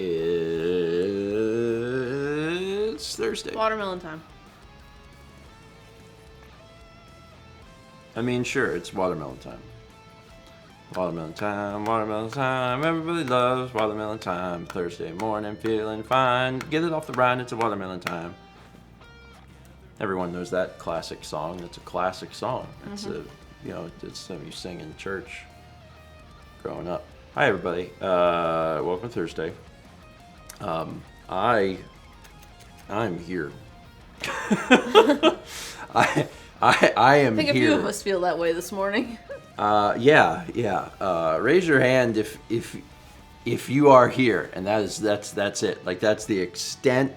It's Thursday. Watermelon time. I mean, sure, it's watermelon time. Watermelon time, watermelon time. Everybody loves watermelon time. Thursday morning, feeling fine. Get it off the rind, it's a watermelon time. Everyone knows that classic song. It's a classic song. It's it's something you sing in church growing up. Hi, everybody. Welcome to Thursday. I'm here. I am here. I think a few of us feel that way this morning. Yeah. Raise your hand if you are here, and that's it. Like, that's the extent.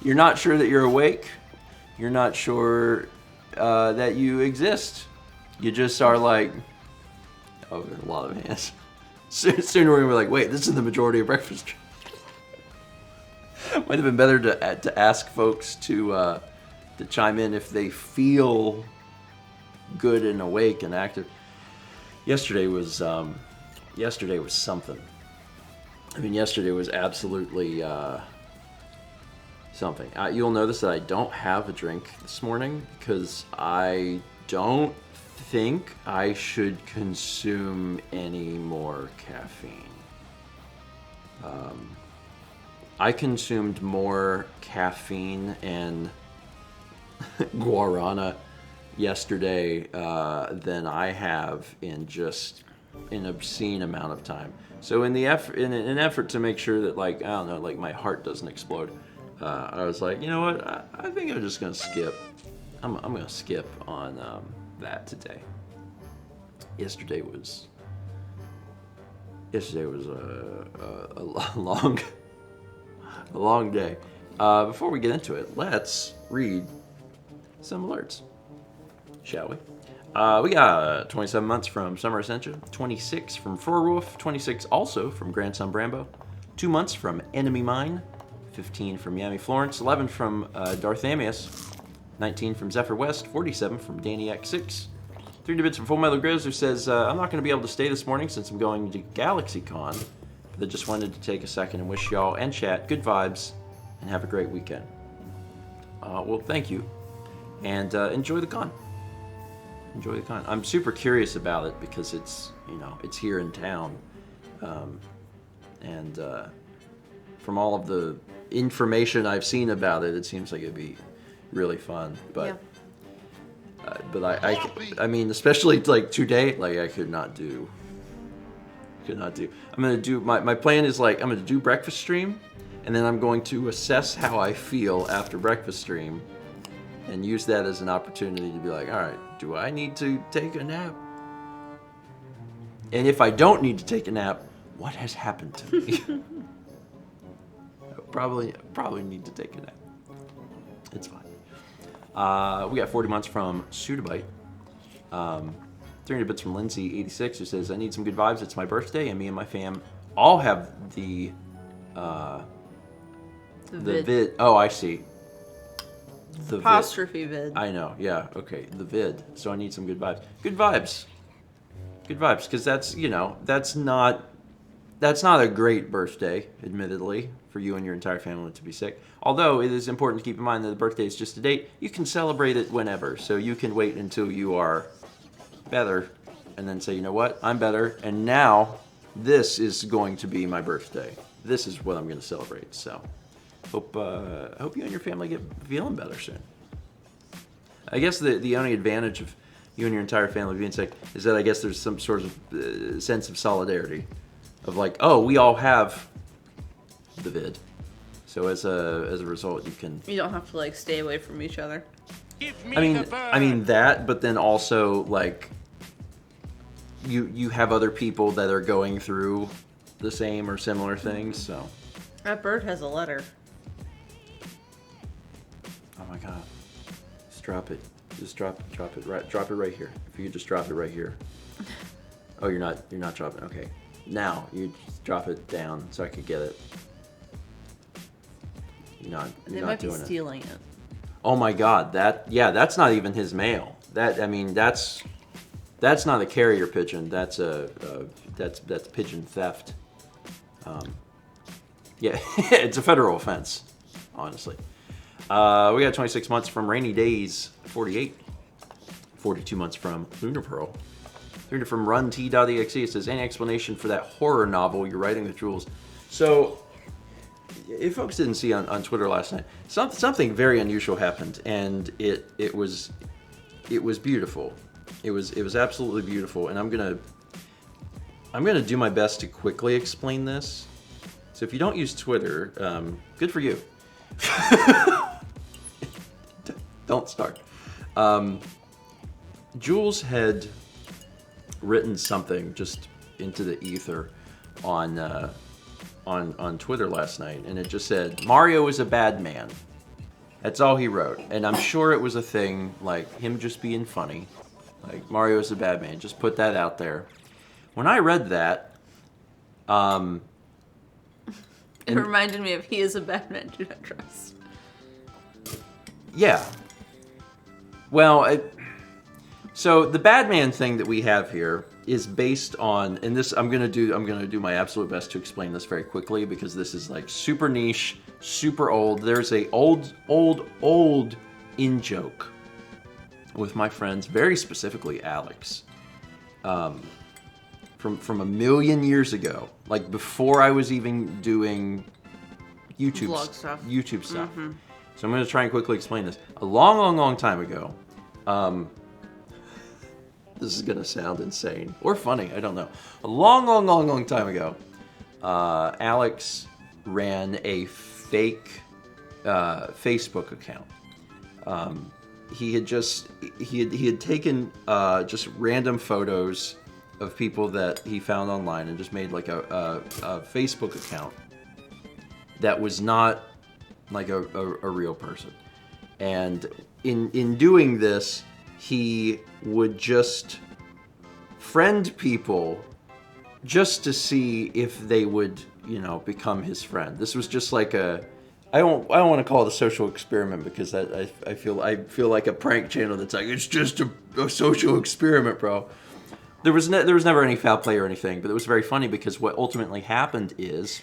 You're not sure that you're awake. You're not sure that you exist. You just are like, oh, there's a lot of hands. Soon we're gonna be like, wait, this is the majority of breakfast. Might have been better to ask folks to chime in if they feel good and awake and active. Yesterday was something. I mean, yesterday was absolutely something. You'll notice that I don't have a drink this morning because I don't think I should consume any more caffeine. I consumed more caffeine and guarana yesterday than I have in just an obscene amount of time. So in an effort to make sure that, like, I don't know, like, my heart doesn't explode, I was like, you know what? I think I'm just gonna skip. I'm gonna skip on that today. Yesterday was a long day. Before we get into it, let's read some alerts, shall we? We got 27 months from Summer Ascension, 26 from Forwolf, 26 also from Grandson Brambo, 2 months from Enemy Mine, 15 from Yami Florence, 11 from Darthamius, 19 from Zephyr West, 47 from Danny X6, 3 bits from Full Metal Grizz, who says, I'm not going to be able to stay this morning since I'm going to GalaxyCon, but I just wanted to take a second and wish y'all and chat good vibes and have a great weekend. Well, thank you, and enjoy the con. Enjoy the con. I'm super curious about it because it's here in town, and from all of the information I've seen about it, it seems like it'd be really fun. But Yeah. I mean, especially like today, like I could not do. I'm gonna do my plan is like I'm gonna do breakfast stream, and then I'm going to assess how I feel after breakfast stream, and use that as an opportunity to be like, all right, do I need to take a nap? And if I don't need to take a nap, what has happened to me? I probably need to take a nap. It's fine. We got 40 months from Sudabite. 300 bits from Lindsay86, who says, I need some good vibes. It's my birthday, and me and my fam all have the vid. Oh, I see. The Apostrophe vid. I know, yeah, okay, the vid. So I need some good vibes. Good vibes, because that's not a great birthday, admittedly, for you and your entire family to be sick. Although it is important to keep in mind that the birthday is just a date. You can celebrate it whenever, so you can wait until you are better, and then say, you know what, I'm better, and now this is going to be my birthday. This is what I'm going to celebrate. So. Hope you and your family get feeling better soon. I guess the only advantage of you and your entire family being sick is that I guess there's some sort of sense of solidarity, of like, oh, we all have the vid, so as a result you don't have to like stay away from each other. I mean that, but then also like you have other people that are going through the same or similar things, so. That bird has a letter. Oh my god. Just drop it. Just drop it right here. If you could just drop it right here. Oh, you're not dropping. Okay. Now you just drop it down so I could get it. You're not doing it. They might be stealing it. Oh my god, that's not even his mail. That's not a carrier pigeon. That's pigeon theft. Yeah, it's a federal offense, honestly. We got 26 months from Rainy Days 48. 42 months from Lunar Pearl. 30 from RunT.exe. It says, any explanation for that horror novel you're writing with Jules? So, if folks didn't see on Twitter last night, something very unusual happened, and it was beautiful. It was absolutely beautiful, and I'm gonna do my best to quickly explain this. So if you don't use Twitter, good for you. Don't start. Jules had written something just into the ether on Twitter last night, and it just said, Mario is a bad man. That's all he wrote, and I'm sure it was a thing, like him just being funny. Like, Mario is a bad man. Just put that out there. When I read that, It reminded me of he is a bad man, do not trust. Yeah. Well, so the bad man thing that we have here is based on, and this I'm gonna do my absolute best to explain this very quickly because this is like super niche, super old. There's a old in joke with my friends, very specifically Alex, from a million years ago, like before I was even doing YouTube stuff. Mm-hmm. So I'm going to try and quickly explain this. A long time ago, this is going to sound insane or funny, I don't know. A long time ago, Alex ran a fake Facebook account. He had taken just random photos of people that he found online and just made like a Facebook account that was not like a real person. And in doing this, he would just friend people just to see if they would, become his friend. This was just like I don't want to call it a social experiment because I feel like a prank channel that's like, it's just a social experiment, bro. There was never any foul play or anything, but it was very funny because what ultimately happened is,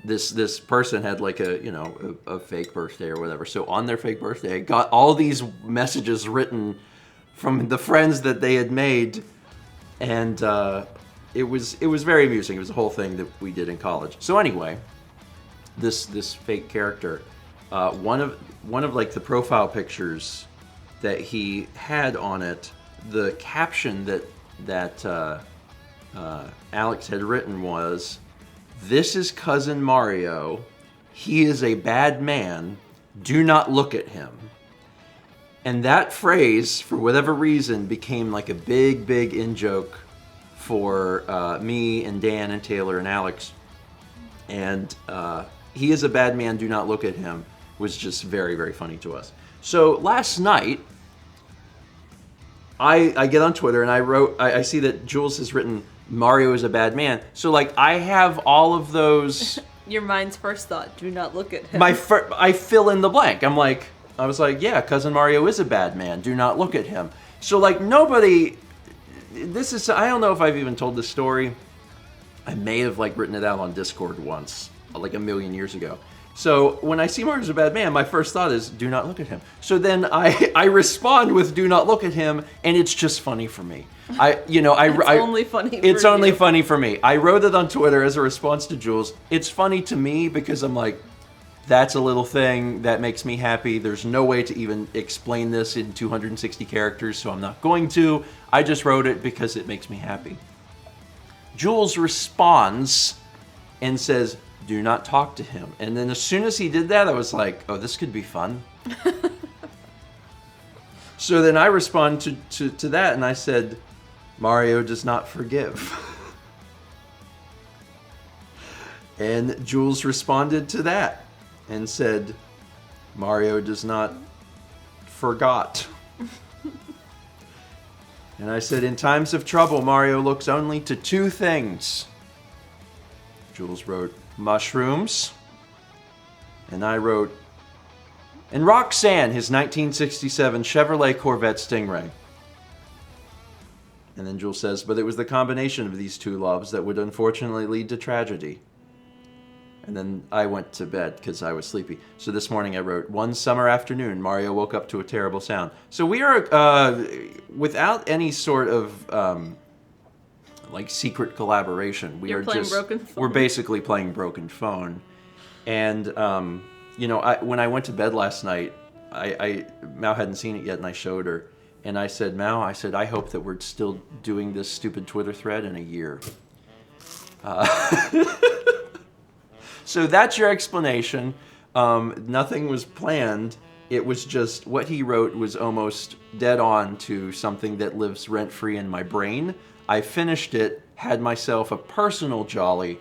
this person had like a fake birthday or whatever. So on their fake birthday, I got all these messages written from the friends that they had made, and it was very amusing. It was a whole thing that we did in college. So anyway, this fake character, one of like the profile pictures that he had on it, the caption that Alex had written was, "This is Cousin Mario. He is a bad man. Do not look at him." And that phrase, for whatever reason, became like a big in-joke for me and Dan and Taylor and Alex. And he is a bad man. Do not look at him was just very funny to us. So last night, I get on Twitter and I see that Jules has written, Mario is a bad man. So like I have all of those. Your mind's first thought, do not look at him. I fill in the blank. I was like, yeah, Cousin Mario is a bad man. Do not look at him. So like nobody, I don't know if I've even told this story. I may have like written it out on Discord once, like a million years ago. So when I see Mario's a bad man, my first thought is, do not look at him. So then I respond with, do not look at him, and it's just funny for me. Only funny for It's only you. funny for me. I wrote it on Twitter as a response to Jules. It's funny to me because I'm like, that's a little thing that makes me happy. There's no way to even explain this in 260 characters, so I'm not going to. I just wrote it because it makes me happy. Jules responds and says, do not talk to him. And then as soon as he did that, I was like, oh, this could be fun. So then I respond to that and I said, Mario does not forgive. And Jules responded to that and said, Mario does not forgot. And I said, in times of trouble, Mario looks only to two things. Jules wrote, mushrooms. And I wrote, and Roxanne, his 1967 Chevrolet Corvette Stingray. And then Jules says, but it was the combination of these two loves that would unfortunately lead to tragedy. And then I went to bed because I was sleepy. So this morning I wrote, one summer afternoon, Mario woke up to a terrible sound. So we are, without any sort of, like, secret collaboration. You're playing Broken Phone. We're basically playing Broken Phone. And, you know, when I went to bed last night, Mao hadn't seen it yet, and I showed her. And I said, Mao, I hope that we're still doing this stupid Twitter thread in a year. So that's your explanation. Nothing was planned. It was just what he wrote was almost dead on to something that lives rent-free in my brain. I finished it, had myself a personal jolly.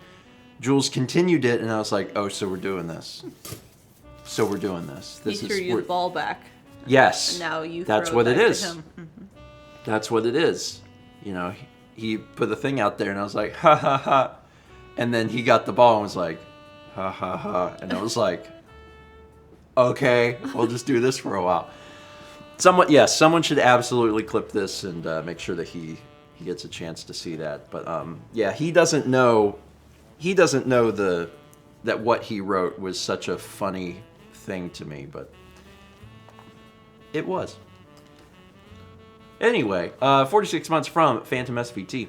Jules continued it, and I was like, oh, so we're doing this. So we're doing this. He threw you the ball back. Yes. And now you that's throw what it it back is. to him. Mm-hmm. That's what it is. You know, he put the thing out there, and I was like, ha, ha, ha. And then he got the ball and was like, ha, ha, ha. And I was like, okay, we'll just do this for a while. Someone should absolutely clip this and make sure that he gets a chance to see that. But yeah, he doesn't know that what he wrote was such a funny thing to me, but it was. Anyway, 46 months from Phantom SVT.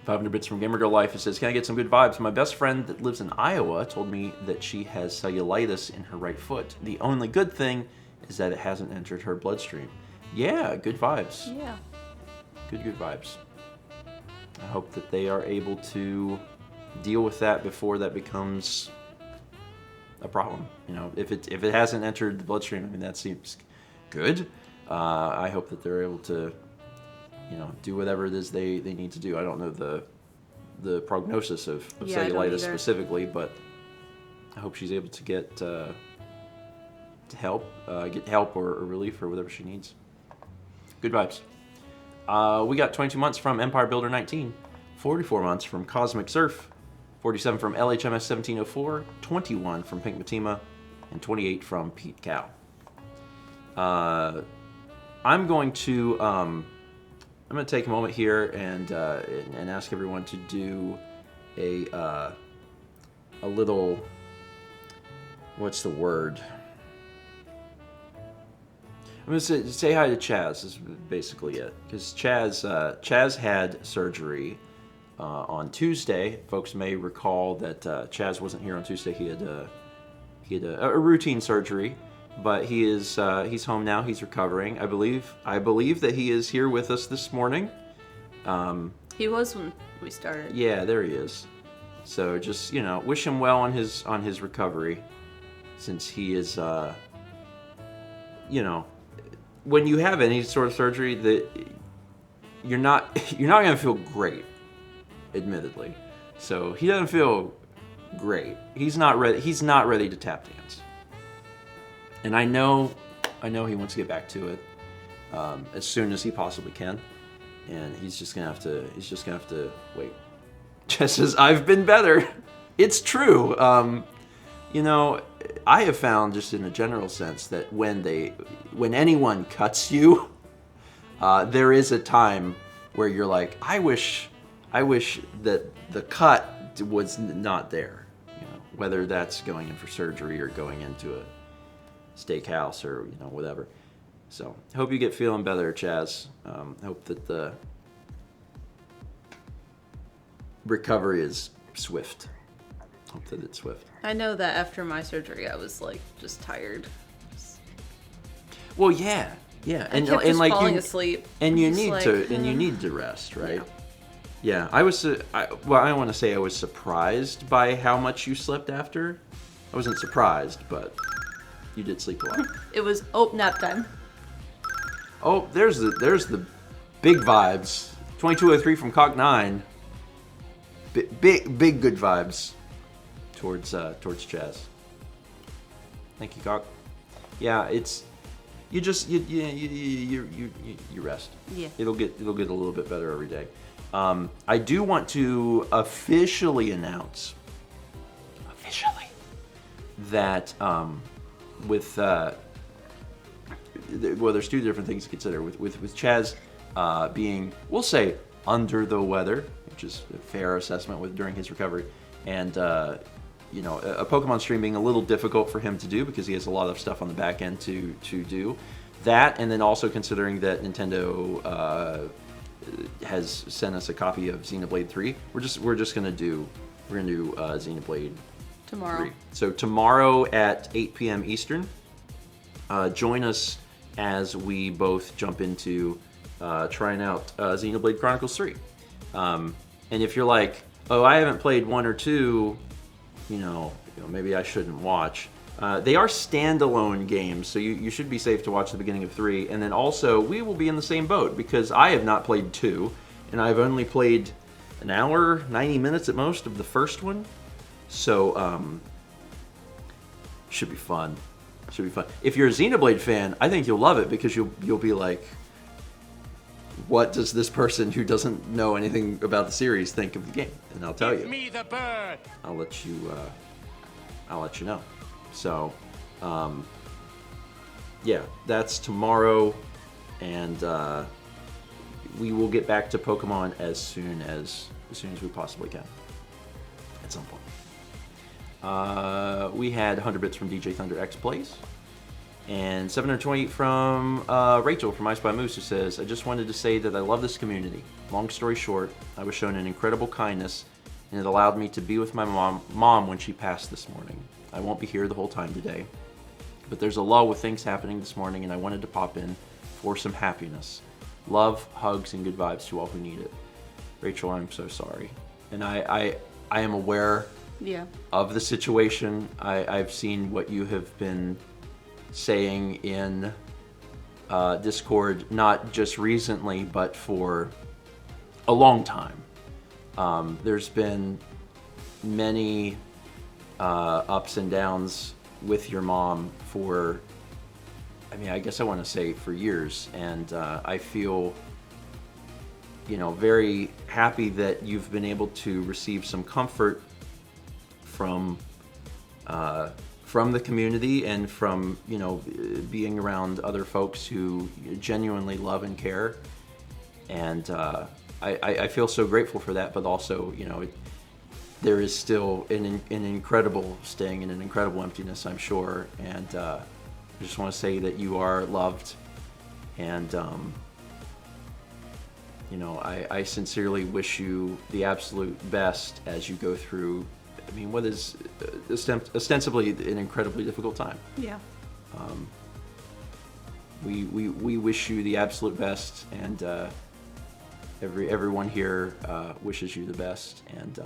500 bits from Gamer Girl Life. It says, can I get some good vibes? My best friend that lives in Iowa told me that she has cellulitis in her right foot. The only good thing is that it hasn't entered her bloodstream. Yeah, good vibes. Yeah. Good vibes. I hope that they are able to deal with that before that becomes a problem. You know, if it hasn't entered the bloodstream, I mean, that seems good. I hope that they're able to, you know, do whatever it is they need to do. I don't know the prognosis of cellulitis specifically, but I hope she's able to get help or relief or whatever she needs. Good vibes. We got 22 months from Empire Builder 19, 44 months from Cosmic Surf, 47 from LHMS 1704, 21 from Pink Matima, and 28 from Pete Cow. I'm going to take a moment here and ask everyone to do a little, what's the word? I'm going to say hi to Chaz, is basically it. Because Chaz had surgery on Tuesday. Folks may recall that Chaz wasn't here on Tuesday. He had a routine surgery, but he's home now. He's recovering. I believe that he is here with us this morning. He was when we started. Yeah, there he is. So just, you know, wish him well on his recovery, since he is, you know, when you have any sort of surgery, that you're not going to feel great, admittedly. So he doesn't feel great. He's not ready to tap dance. And I know he wants to get back to it as soon as he possibly can. And he's just gonna have to wait. Just as I've been better. It's true. You know, I have found, just in a general sense, that when anyone cuts you, there is a time where you're like, I wish that the cut was not there. You know, whether that's going in for surgery or going into a steakhouse or, you know, whatever. So, hope you get feeling better, Chaz. Hope that the recovery is swift. Hope that it's swift. I know that after my surgery, I was like just tired. Well, yeah, and just like falling asleep. And you need to rest, right? Yeah, I don't want to say I was surprised by how much you slept after. I wasn't surprised, but you did sleep a lot. It was nap time. Oh, there's the big vibes. 2203 from Cock 9. Big good vibes towards Chaz. Thank you, Cock. Yeah, it's you rest. Yeah. It'll get a little bit better every day. I do want to officially announce that with there's two different things to consider with Chaz. being, we'll say, under the weather, which is a fair assessment during his recovery, and a Pokemon stream being a little difficult for him to do because he has a lot of stuff on the back end to do. That, and then also considering that Nintendo has sent us a copy of Xenoblade 3, we're just gonna do Xenoblade Tomorrow. 3. So tomorrow at 8 p.m. Eastern, join us as we both jump into trying out Xenoblade Chronicles 3. And if you're like, oh, I haven't played 1 or 2, maybe I shouldn't watch. They are standalone games, so you should be safe to watch the beginning of 3. And then also, we will be in the same boat because I have not played 2, and I've only played an hour, 90 minutes at most of the first one. So, should be fun. Should be fun. If you're a Xenoblade fan, I think you'll love it because you'll be like, what does this person who doesn't know anything about the series think of the game? And I'll tell you. Give me the bird. I'll let you know. So, yeah, that's tomorrow, and we will get back to Pokemon as soon as we possibly can. At some point. We had 100 bits from DJ Thunder X Plays, and 720 from Rachel from I Spy Moose, who says, I just wanted to say that I love this community. Long story short, I was shown an incredible kindness, and it allowed me to be with my mom when she passed this morning. I won't be here the whole time today, but there's a lull with things happening this morning, and I wanted to pop in for some happiness. Love, hugs, and good vibes to all who need it. Rachel, I'm so sorry. And I am aware of the situation. I've seen what you have been saying in Discord, not just recently, but for a long time. There's been many ups and downs with your mom for, I guess I want to say for years, and I feel very happy that you've been able to receive some comfort from the community and from being around other folks who genuinely love and care, and I feel so grateful for that. But also, there is still an incredible sting and an incredible emptiness, I'm sure, and I just want to say that you are loved, and I sincerely wish you the absolute best as you go through, what is ostensibly an incredibly difficult time. Yeah. We wish you the absolute best, and everyone here wishes you the best, and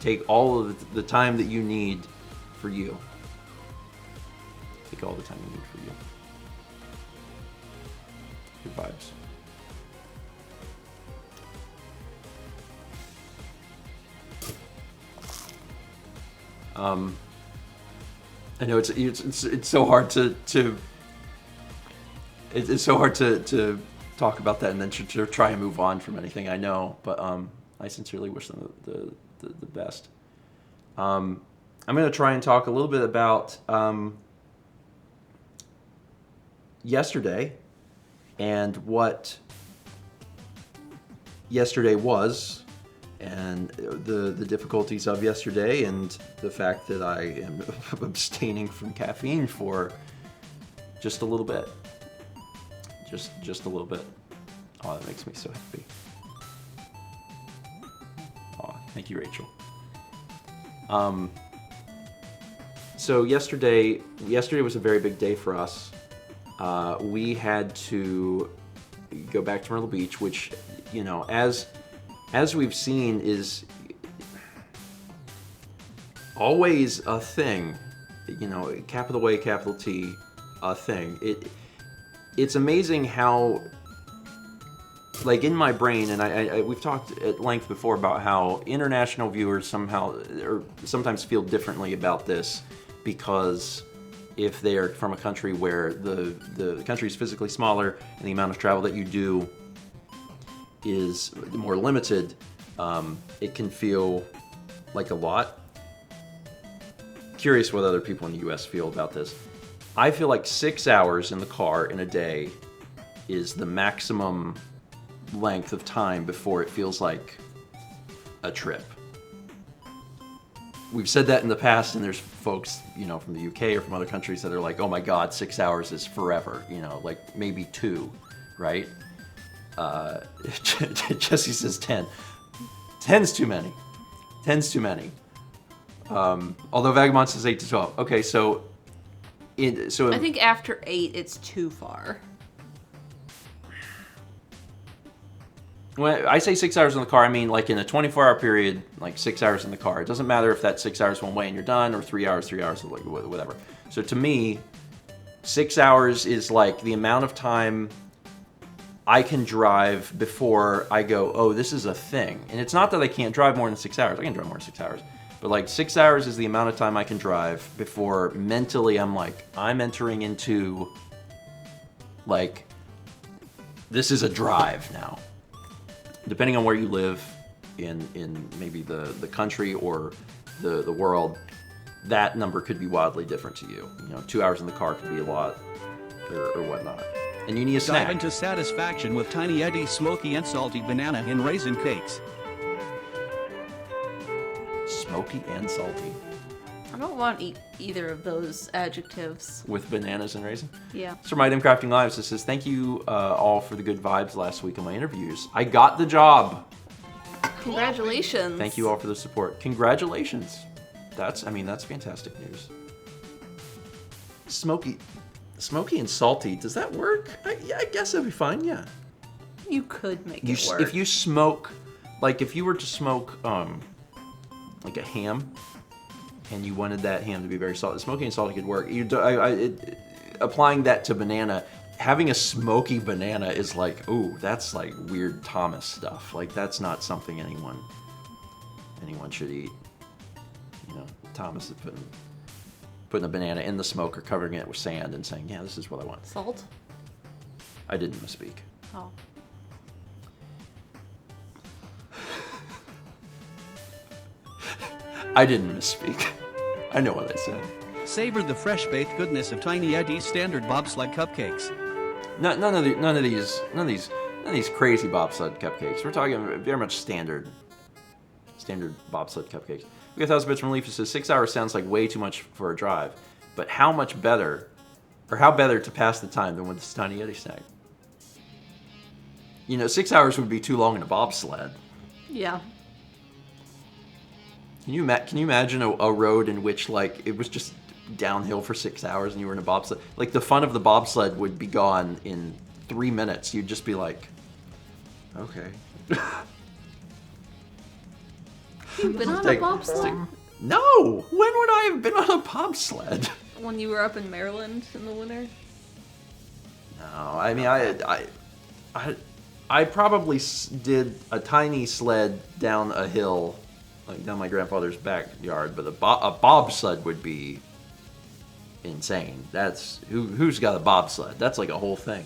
take all of the time that you need for you. Take all the time you need for you. Good vibes. I know it's so hard to it's so hard to talk about that and then to try and move on from anything. I know, but I sincerely wish them the best. I'm going to try and talk a little bit about yesterday and what yesterday was, and the difficulties of yesterday, and the fact that I am abstaining from caffeine for just a little bit. Just a little bit. Oh, that makes me so happy. Oh, thank you, Rachel. So yesterday was a very big day for us. We had to go back to Myrtle Beach, which, as we've seen, is always a thing. Capital A, capital T, a thing. It's amazing how, like, in my brain, and we've talked at length before about how international viewers sometimes feel differently about this, because if they're from a country where the country is physically smaller and the amount of travel that you do is more limited, it can feel like a lot. Curious what other people in the US feel about this. I feel like 6 hours in the car in a day is the maximum length of time before it feels like a trip. We've said that in the past, and there's folks, from the UK or from other countries that are like, oh my God, 6 hours is forever, like maybe 2, right? Jesse says 10. 10's too many. 10's too many. Although Vagabond says 8 to 12. Okay, I think after 8, it's too far. When I say 6 hours in the car, I mean like in a 24-hour period, like 6 hours in the car. It doesn't matter if that's 6 hours one way and you're done, or 3 hours, like whatever. So to me, 6 hours is like the amount of time I can drive before I go, oh, this is a thing. And it's not that I can't drive more than 6 hours. I can drive more than 6 hours. But like 6 hours is the amount of time I can drive before mentally I'm like, I'm entering into like, this is a drive now. Depending on where you live in maybe the country or the world, that number could be wildly different to you. 2 hours in the car could be a lot or whatnot. And you need a snack. Dive into satisfaction with Tiny Eddie's smoky and salty banana and raisin cakes. Smoky and salty. I don't want either of those adjectives. With bananas and raisin? Yeah. So my Item Crafting Lives, it says, thank you all for the good vibes last week on my interviews. I got the job. Congratulations. Thank you all for the support. Congratulations. That's fantastic news. Smoky and salty, does that work? I guess that'd be fine, yeah. You could make it work. If you smoke, like if you were to smoke like a ham, and you wanted that ham to be very salty, smoky and salty could work. Applying that to banana, having a smoky banana is like, ooh, that's like weird Thomas stuff. Like that's not something anyone should eat. Thomas is putting a banana in the smoker, covering it with sand, and saying, yeah, this is what I want. Salt? I didn't misspeak. Oh. I didn't misspeak. I know what I said. Savor the fresh-baked goodness of Tiny Eddie's standard bobsled cupcakes. None of these crazy bobsled cupcakes. We're talking very much standard bobsled cupcakes. We got 1,000 bits from Leaf. It says 6 hours sounds like way too much for a drive, but how better to pass the time than with this Tiny Eddie snack? 6 hours would be too long in a bobsled. Yeah. Can you imagine a road in which like it was just downhill for 6 hours and you were in a bobsled? Like the fun of the bobsled would be gone in 3 minutes. You'd just be like, okay. You've been on a bobsled? No! When would I have been on a bobsled? When you were up in Maryland in the winter? No, I mean, I probably did a tiny sled down a hill, like down my grandfather's backyard, but a bobsled would be insane. That's who's got a bobsled? That's like a whole thing.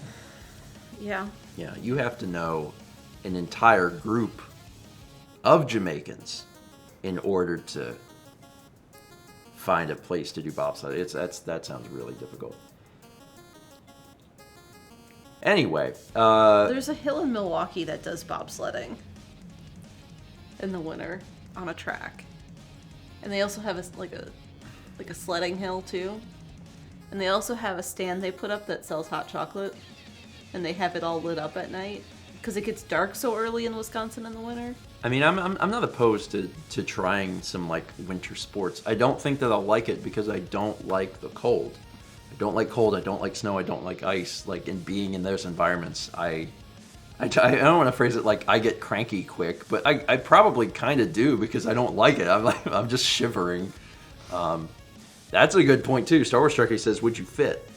Yeah. Yeah, you have to know an entire group of Jamaicans in order to find a place to do bobsled. That sounds really difficult. Anyway, there's a hill in Milwaukee that does bobsledding in the winter on a track, and they also have a sledding hill too, and they also have a stand they put up that sells hot chocolate, and they have it all lit up at night because it gets dark so early in Wisconsin in the winter. I mean, I'm not opposed to trying some like winter sports. I don't think that I'll like it because I don't like the cold. I don't like cold. I don't like snow. I don't like ice. Like in being in those environments, I don't want to phrase it like I get cranky quick, but I probably kind of do because I don't like it. I'm just shivering. That's a good point too. Star Wars Turkey says, "Would you fit?"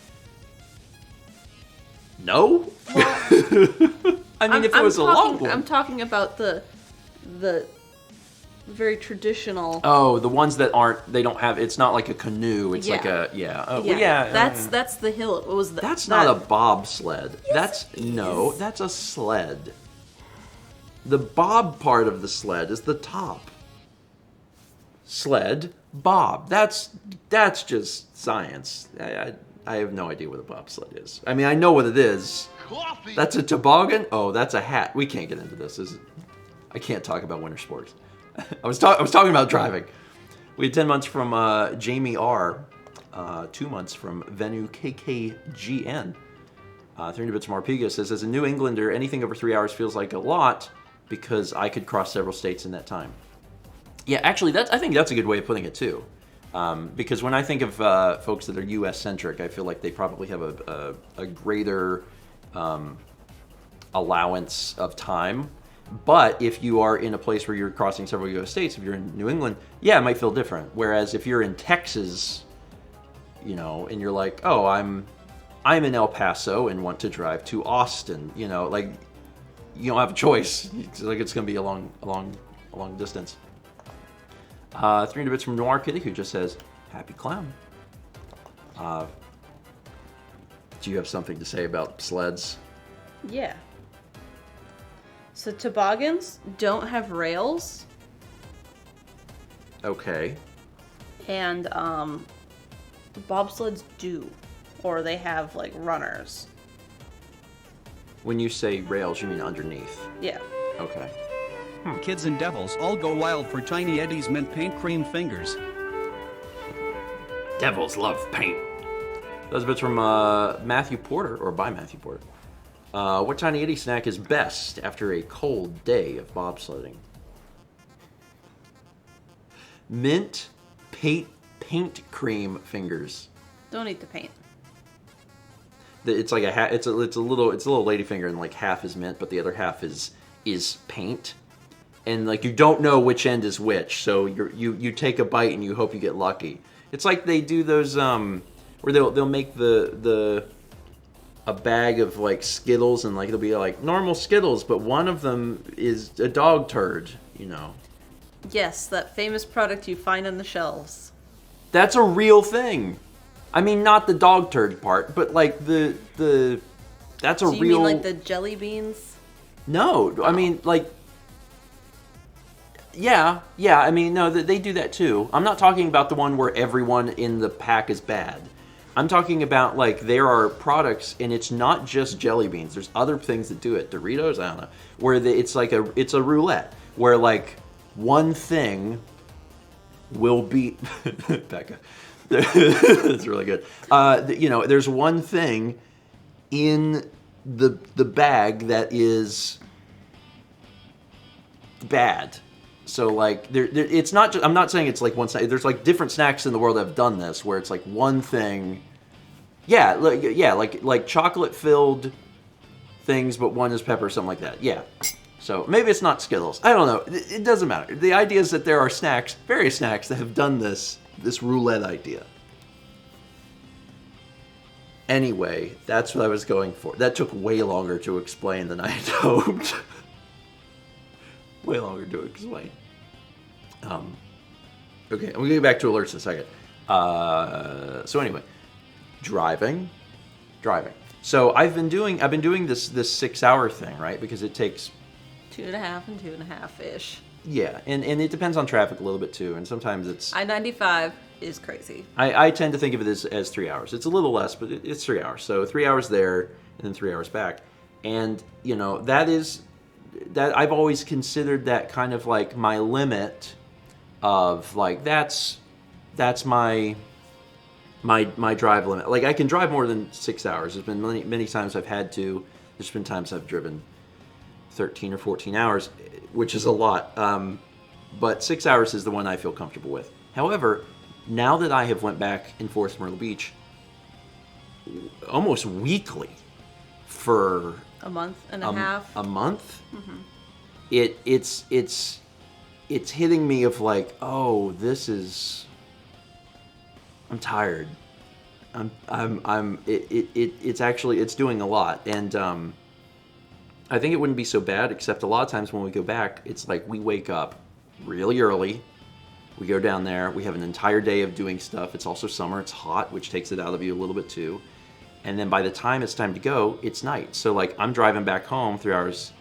No. Well, I mean, if it was a long one. I'm talking about the very traditional. Oh, the ones that aren't. They don't have. It's not like a canoe. It's like a Oh, yeah. Well, yeah. That's the hill. It was. That's not a bobsled. That's a sled. The bob part of the sled is the top. Sled, bob. That's just science. I have no idea what a bobsled is. I mean, I know what it is. coffee. That's a toboggan? Oh, that's a hat. We can't get into this. I can't talk about winter sports. I was talking about driving. We had 10 months from Jamie R. 2 months from Venu KKGN. 300 bits from Arpega says, as a New Englander, anything over 3 hours feels like a lot because I could cross several states in that time. Yeah, actually, I think that's a good way of putting it too. Because when I think of folks that are U.S.-centric, I feel like they probably have a greater allowance of time. But if you are in a place where you're crossing several U.S. states, if you're in New England, yeah, it might feel different. Whereas if you're in Texas, you know, and you're like, oh, I'm in El Paso and want to drive to Austin, you know, like you don't have a choice. It's like it's going to be a long distance. 300 bits from Noir Kitty, who just says, happy clown. Do you have something to say about sleds? Yeah. So toboggans don't have rails, Okay. and bobsleds do, or they have like runners. When you say rails, you mean underneath. Yeah. Okay. Kids and devils all go wild for Tiny Eddie's mint paint cream fingers. Devils love paint. Those bits from Matthew Porter, or by Matthew Porter. What Tiny Eddie snack is best after a cold day of bobsledding? Mint paint cream fingers. Don't eat the paint. It's like it's a little lady finger, and like half is mint, but the other half is paint. And like you don't know which end is which, so you take a bite and you hope you get lucky. It's like they do those where they'll make a bag of like Skittles, and like it'll be like normal Skittles, but one of them is a dog turd, you know. Yes, that famous product you find on the shelves. That's a real thing. I mean, not the dog turd part, but like the that's a Do you real. mean like the jelly beans? No, I mean like. Yeah, I mean, no, they do that too. I'm not talking about the one where everyone in the pack is bad. I'm talking about, like, there are products, and it's not just jelly beans. There's other things that do it. Doritos, I don't know. Where it's a roulette, where, like, one thing will be... Becca. That's really good. You know, there's one thing in the bag that is bad. So like, it's not. I'm not saying it's like one snack. There's like different snacks in the world that have done this, where it's like one thing. Yeah, like chocolate filled things, but one is pepper, something like that. Yeah. So maybe it's not Skittles. I don't know. It doesn't matter. The idea is that there are snacks, various snacks that have done this roulette idea. Anyway, that's what I was going for. That took way longer to explain than I had hoped. Way longer to explain. Okay, I'm gonna get back to alerts in a second. So anyway, driving. So I've been doing this 6 hour thing, right? Because it takes 2.5 and 2.5-ish. Yeah, and it depends on traffic a little bit too, and sometimes it's... I-95 is crazy. I tend to think of it as 3 hours. It's a little less, but it's 3 hours. So 3 hours there, and then 3 hours back. And, you know, that I've always considered that kind of like my limit of like, that's my drive limit. Like I can drive more than 6 hours. There's been many times I've had to. There's been times I've driven 13 or 14 hours, which is a lot. But 6 hours is the one I feel comfortable with. However, now that I have went back and forth to Myrtle Beach almost weekly for a month and a half. A month? Mm-hmm. It's hitting me of like, oh, this is... I'm tired. It's doing a lot. And I think it wouldn't be so bad, except a lot of times when we go back, it's like we wake up really early. We go down there. We have an entire day of doing stuff. It's also summer. It's hot, which takes it out of you a little bit too. And then by the time it's time to go, it's night. So like I'm driving back home 3 hours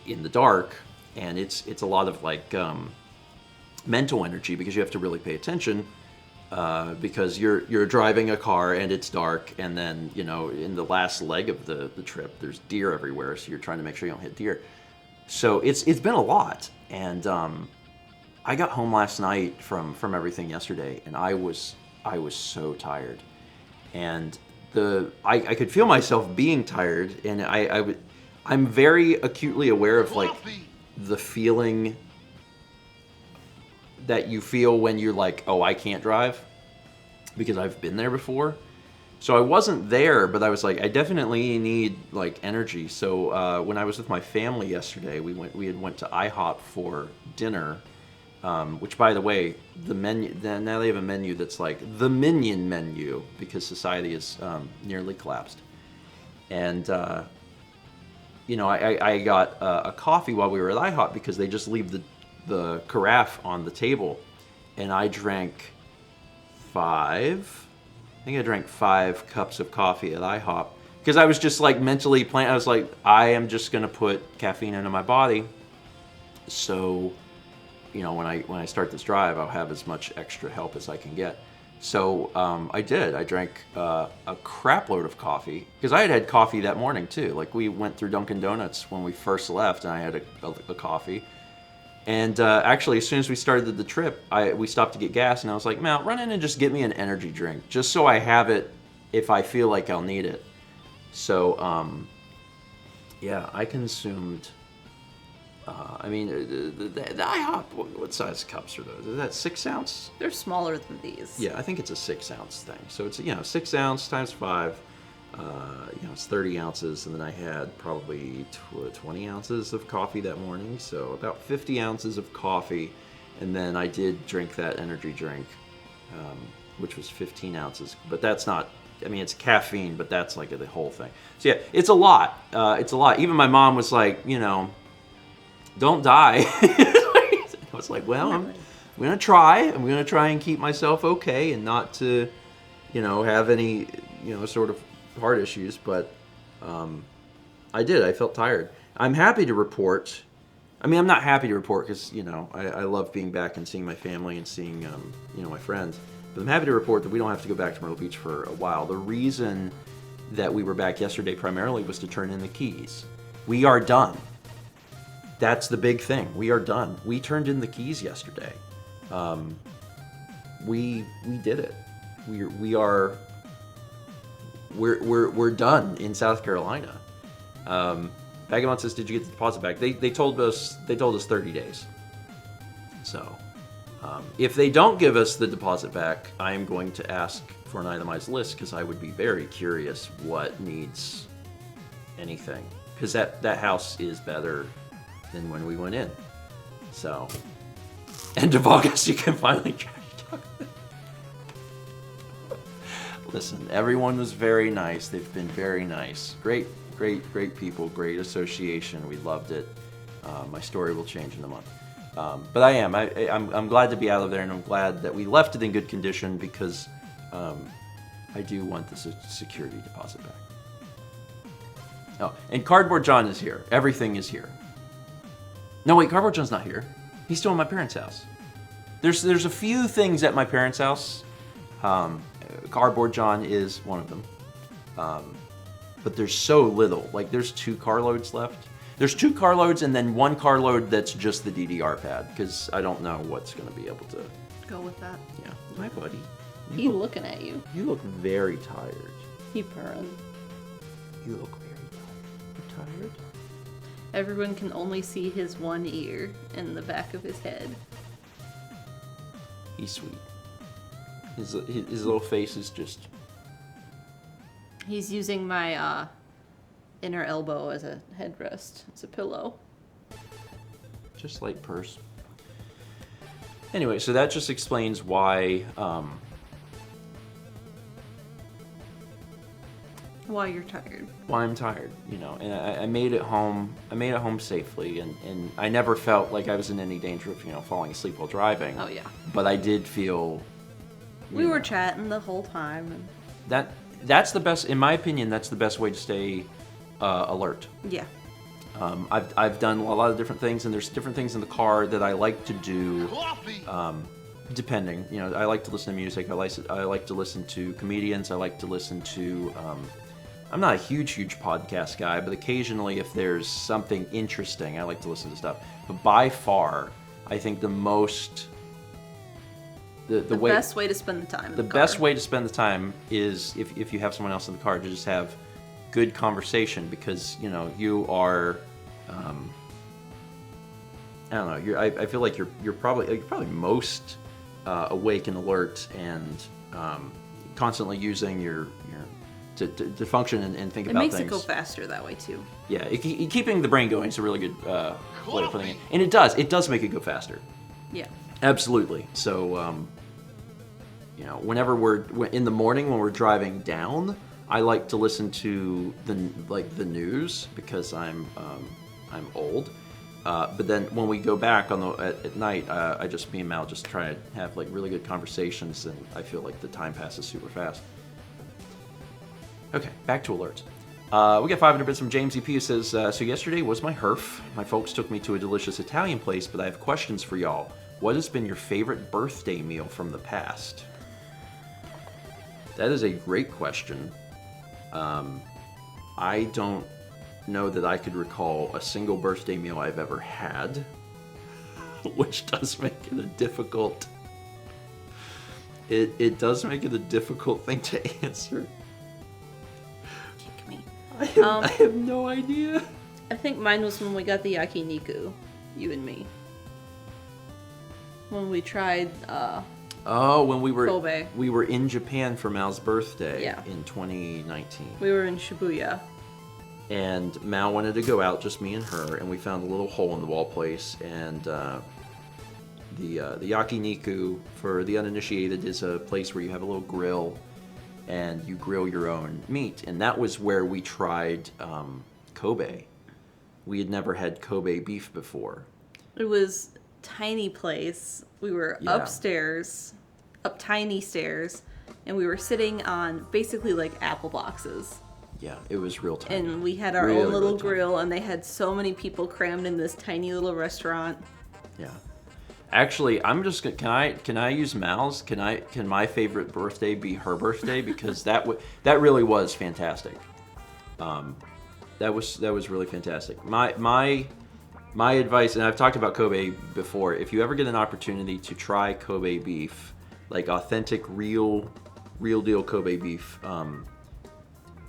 in the dark, and it's a lot of like mental energy because you have to really pay attention. because you're driving a car and it's dark, and then in the last leg of the trip there's deer everywhere, so you're trying to make sure you don't hit deer. So it's been a lot, and I got home last night from everything yesterday, and I was so tired, and I could feel myself being tired, and I'm very acutely aware of like the feeling that you feel when you're like, oh, I can't drive, because I've been there before. So I wasn't there, but I was like, I definitely need like energy. So when I was with my family yesterday, we had went to IHOP for dinner, which, by the way, the menu now they have a menu that's like the Minion menu, because society is nearly collapsed. And I got a coffee while we were at IHOP, because they just leave the carafe on the table, and I drank 5 cups of coffee at IHOP, because I was just like mentally planning. I was like, I am just gonna put caffeine into my body, so when I start this drive, I'll have as much extra help as I can get. So I did. I drank a crap load of coffee, because I had coffee that morning too. Like, we went through Dunkin' Donuts when we first left, and I had a coffee. And actually, as soon as we started the trip, we stopped to get gas, and I was like, Mel, run in and just get me an energy drink, just so I have it if I feel like I'll need it. So, yeah, I consumed, the IHOP, what size cups are those? Is that 6 ounce? They're smaller than these. Yeah, I think it's a 6 ounce thing. So it's 6 ounce times 5. It's 30 ounces, and then I had probably 20 ounces of coffee that morning, so about 50 ounces of coffee, and then I did drink that energy drink, which was 15 ounces, but that's not, it's caffeine, but that's like the whole thing. So yeah, it's a lot. Even my mom was like, don't die. I was like, well, I'm going to try. I'm going to try and keep myself okay, and not to, have any, sort of heart issues, but I did. I felt tired. I'm happy to report. I'm not happy to report, because I love being back and seeing my family and seeing my friends. But I'm happy to report that we don't have to go back to Myrtle Beach for a while. The reason that we were back yesterday primarily was to turn in the keys. We are done. That's the big thing. We are done. We turned in the keys yesterday. We did it. We're done in South Carolina. Vagabond says, "Did you get the deposit back?" They told us 30 days. So, if they don't give us the deposit back, I am going to ask for an itemized list, because I would be very curious what needs anything, because that house is better than when we went in. So, end of August, you can finally try to talk. Listen, everyone was very nice. They've been very nice. Great people, great association. We loved it. My story will change in a month. But I'm glad to be out of there, and I'm glad that we left it in good condition, because I do want the security deposit back. Oh, and Cardboard John is here. Everything is here. No, wait, Cardboard John's not here. He's still in my parents' house. There's a few things at my parents' house. Cardboard John is one of them. But there's so little. Like, there's 2 carloads left. There's 2 carloads, and then 1 carload that's just the DDR pad, because I don't know what's going to be able to Go with that. Yeah. Hi, buddy. He looking at you. You look very tired. He purring. You look very tired. You tired? Everyone can only see his one ear in the back of his head. He's sweet. His little face is just... He's using my inner elbow as a headrest, as a pillow. Just like purse. Anyway, so that just explains why... Why you're tired. Why I'm tired, and I made it home. I made it home safely, and I never felt like I was in any danger of, falling asleep while driving. Oh yeah. But I did feel. We were chatting the whole time. And... That's the best, in my opinion. That's the best way to stay alert. Yeah. I've done a lot of different things, and there's different things in the car that I like to do depending. You know, I like to listen to music. I like to listen to comedians. I like to listen to. I'm not a huge podcast guy, but occasionally, if there's something interesting, I like to listen to stuff. But by far, I think the most. The best way to spend the time. The best way to spend the time is if you have someone else in the car to just have good conversation, because you know you are. I don't know. I feel like you're probably most awake and alert and constantly using your to function and think about things. It makes it go faster that way too. Yeah, keeping the brain going is a really good way of putting it, and it does make it go faster. Yeah. Absolutely. So, you know, whenever we're in the morning when we're driving down, I like to listen to the news because I'm old. But then when we go back at night, me and Mal just try to have like really good conversations, and I feel like the time passes super fast. Okay, back to alerts. We got 500 bits from James EP who says, so yesterday was my HERF. My folks took me to a delicious Italian place, but I have questions for y'all. What has been your favorite birthday meal from the past? That is a great question. I don't know that I could recall a single birthday meal I've ever had, which does make it a difficult. It does make it a difficult thing to answer. Kick me. I have no idea. I think mine was when we got the yakiniku, you and me. When we tried when we were Kobe. We were in Japan for Mal's birthday Yeah. in 2019. We were in Shibuya. And Mal wanted to go out, just me and her, and we found a little hole in the wall place. And the yakiniku, for the uninitiated, is a place where you have a little grill, and you grill your own meat. And that was where we tried Kobe. We had never had Kobe beef before. It was tiny place. We were upstairs, up tiny stairs, and we were sitting on basically like apple boxes. Yeah, it was real tiny. And we had our Really, own little really tiny. grill, and they had so many people crammed in this tiny little restaurant. Yeah. Actually, I'm just can I use Mal's? Can my favorite birthday be her birthday, because that really was fantastic. That was really fantastic. My advice, and I've talked about Kobe before, if you ever get an opportunity to try Kobe beef, like authentic, real deal Kobe beef,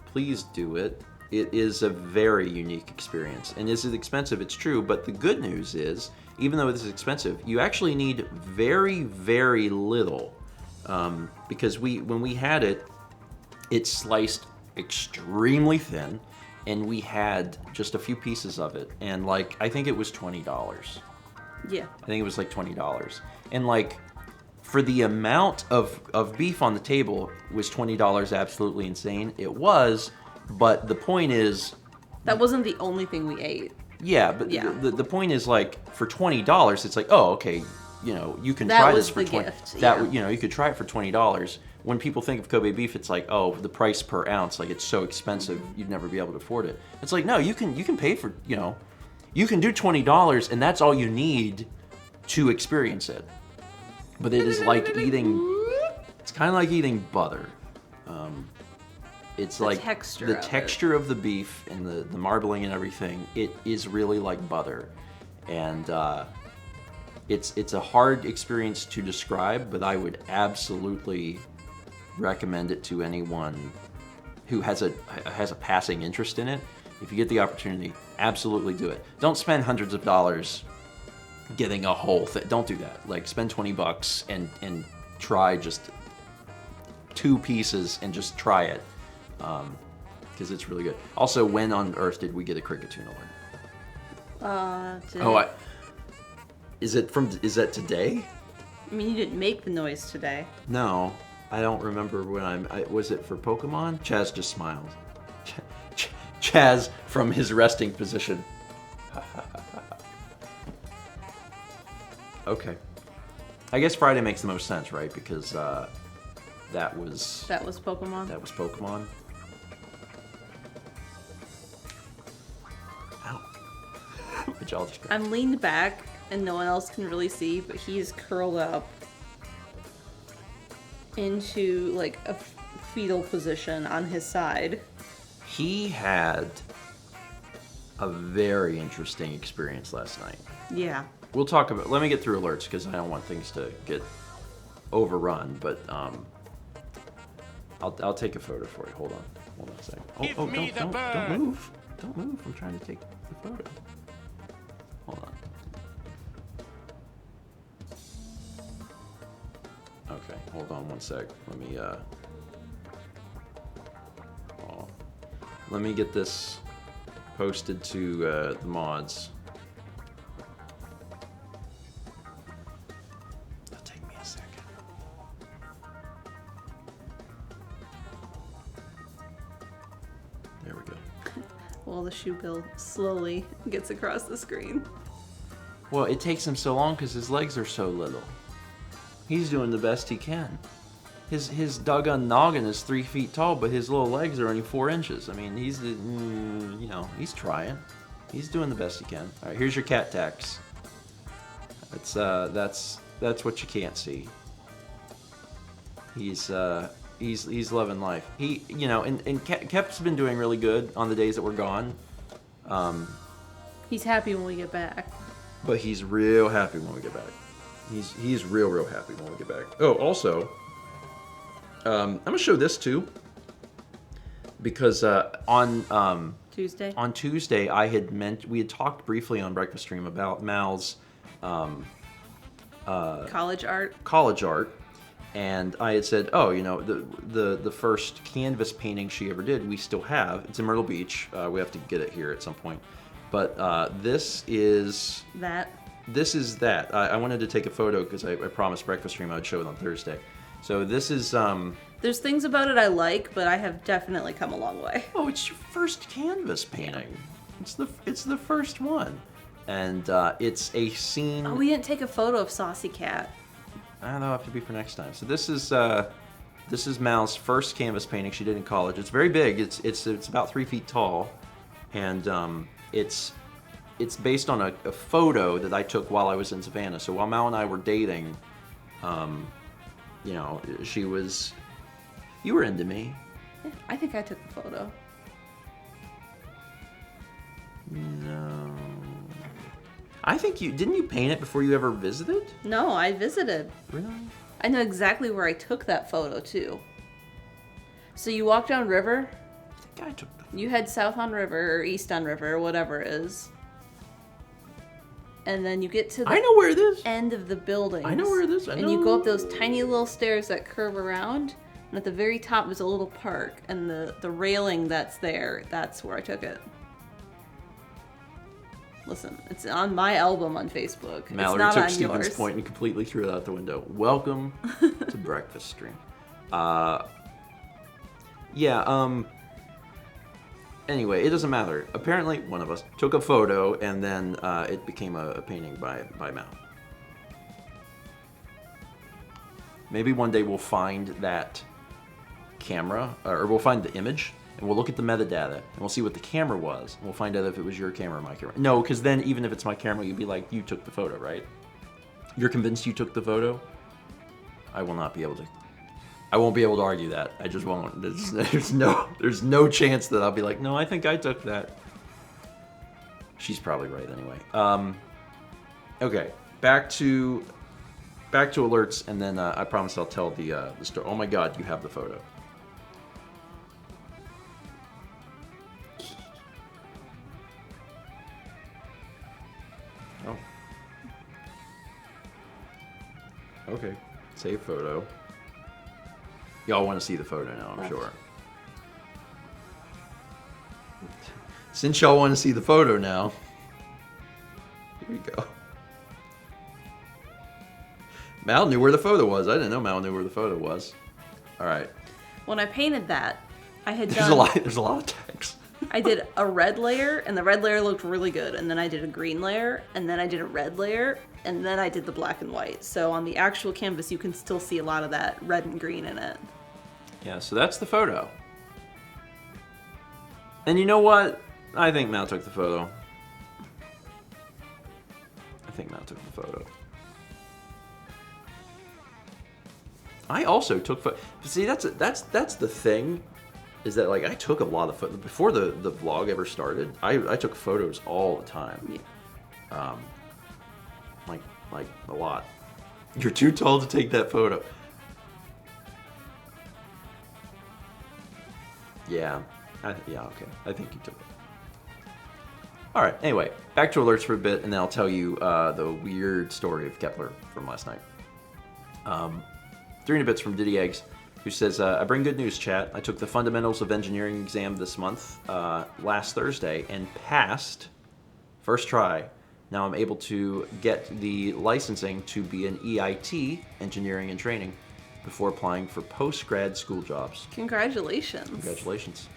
please do it. It is a very unique experience. And is it expensive? It's true, but the good news is, even though this is expensive, you actually need very, very little. Because when we had it, it sliced extremely thin, and we had just a few pieces of it, and like I think it was $20. Yeah. I think it was like $20, and like for the amount of beef on the table, was $20 absolutely insane? It was, but the point is, That wasn't the only thing we ate. yeah, but Yeah. the point is, like, for $20, it's like, oh, okay, you know, you can That try was this for the 20. gift, That yeah. you know, you could try it for $20. When people think of Kobe beef, it's like, oh, the price per ounce, like it's so expensive, you'd never be able to afford it. It's like, no, you can pay for, you know, you can do $20, and that's all you need to experience it. But it is like eating. It's kind of like eating butter. It's The like texture the of it. texture of the beef and the marbling and everything. It is really like butter, and it's a hard experience to describe. But I would absolutely recommend it to anyone who has a passing interest in it. If you get the opportunity, absolutely do it. Don't spend hundreds of dollars getting a whole thing. Don't do that. Like, spend $20 and try just 2 pieces and just try it. Because it's really good. Also, when on earth did we get a cricket tune alert? Is that today? I mean, you didn't make the noise today. No, I don't remember when was it for Pokemon? Chaz just smiled. Chaz from his resting position. Okay. I guess Friday makes the most sense, right? Because that was Pokemon. That was Pokemon. Ow. My jaw just. I'm leaned back, and no one else can really see, but he's curled up into like a fetal position on his side. He had a very interesting experience last night. Yeah. We'll talk about. Let me get through alerts because I don't want things to get overrun. But I'll take a photo for you. Hold on a second. Don't move. Don't move. I'm trying to take the photo. Hold on. Okay, hold on one sec. Let me get this posted to the mods. It'll take me a second. There we go. While the shoe bill slowly gets across the screen. Well, it takes him so long because his legs are so little. He's doing the best he can. His doggone noggin is 3 feet tall, but his little legs are only 4 inches. I mean, he's he's trying. He's doing the best he can. All right, here's your cat tax. That's what you can't see. He's loving life. He, and Kep's been doing really good on the days that we're gone. He's happy when we get back. But he's real happy when we get back. He's real happy when we get back. Oh, also, I'm gonna show this too, because on Tuesday we had talked briefly on Breakfast Stream about Mal's college art, and I had said, oh, the first canvas painting she ever did, we still have. It's in Myrtle Beach. We have to get it here at some point, but this is that. This is that. I wanted to take a photo because I promised Breakfast Stream I would show it on Thursday. So this is There's things about it I like, but I have definitely come a long way. Oh, it's your first canvas painting. Yeah. It's the first one, and it's a scene. Oh, we didn't take a photo of Saucy Cat. That'll have to be for next time. So this is Mal's first canvas painting she did in college. It's very big. It's about 3 feet tall, and it's based on a photo that I took while I was in Savannah. So while Mal and I were dating, she was. You were into me. Yeah, I think I took the photo. No. I think didn't you paint it before you ever visited? No, I visited. Really? I know exactly where I took that photo too. So you walk down River. I think I took the photo. You head south on River or east on River or whatever it is. And then you get to the I know where it is. end of the building. I know where it is. And you go up those tiny little stairs that curve around. And at the very top is a little park. And the railing that's there, that's where I took it. Listen, it's on my album on Facebook. Mallory it's not took on Stephen's yours. point and completely threw it out the window. Welcome to Breakfast Stream. Anyway, it doesn't matter. Apparently, one of us took a photo, and then it became a painting by Mal. Maybe one day we'll find that camera, or we'll find the image, and we'll look at the metadata, and we'll see what the camera was, and we'll find out if it was your camera or my camera. No, because then even if it's my camera, you'd be like, you took the photo, right? You're convinced you took the photo? I will not be able to. I won't be able to argue that. I just won't. There's no chance that I'll be like, no, I think I took that. She's probably right anyway. Okay, back to alerts, and then I promise I'll tell the story. Oh my God, you have the photo. Oh. Okay, save photo. Y'all want to see the photo now, I'm sure. Since y'all want to see the photo now, here we go. Mal knew where the photo was. I didn't know Mal knew where the photo was. All right. When I painted that, I had There's a lot of text. I did a red layer, and the red layer looked really good. And then I did a green layer, and then I did a red layer, and then I did the black and white. So on the actual canvas, you can still see a lot of that red and green in it. Yeah, so that's the photo. And you know what? I think Mal took the photo. I also took see, that's the thing, is that like I took a lot of photos before the vlog ever started. I took photos all the time. Yeah. Like a lot. You're too tall to take that photo. Yeah. Yeah, okay. I think you took it. Alright, anyway, back to alerts for a bit, and then I'll tell you the weird story of Kepler from last night. 3 bits from Diddy Eggs, who says, I bring good news, chat. I took the Fundamentals of Engineering exam this month, last Thursday, and passed first try. Now I'm able to get the licensing to be an EIT, Engineering and Training, before applying for post-grad school jobs. Congratulations. Congratulations.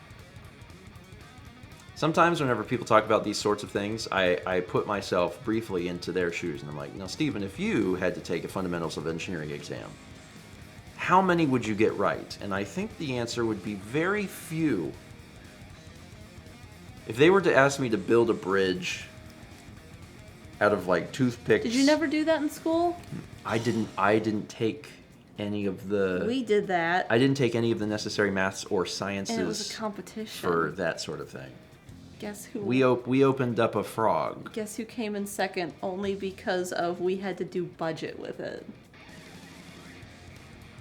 Sometimes whenever people talk about these sorts of things, I put myself briefly into their shoes, and I'm like, now, Stephen, if you had to take a Fundamentals of Engineering exam, how many would you get right? And I think the answer would be very few. If they were to ask me to build a bridge out of like toothpicks... Did you never do that in school? I didn't take any of the... We did that. I didn't take any of the necessary maths or sciences... And it was a competition. ...for that sort of thing. Guess who? We opened up a frog. Guess who came in second only because of we had to do budget with it.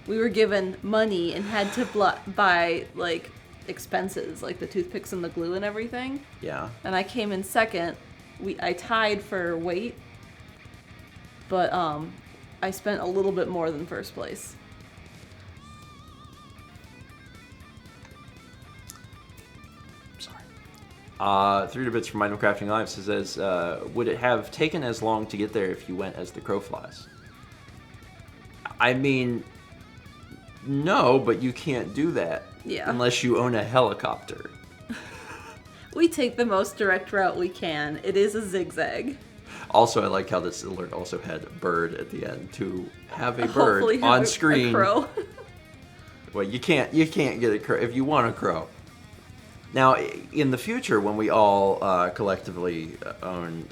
We were given money and had to buy like expenses, like the toothpicks and the glue and everything. Yeah. And I came in second. I tied for weight, but I spent a little bit more than first place. Sorry. 3 bits from Mindful Crafting Live says, would it have taken as long to get there if you went as the crow flies? I mean, no, but you can't do that. Yeah. Unless you own a helicopter. We take the most direct route we can. It is a zigzag. Also, I like how this alert also had bird at the end. To have a bird Hopefully have on screen. A crow. Well, you can't get a crow if you want a crow. Now, in the future, when we all collectively own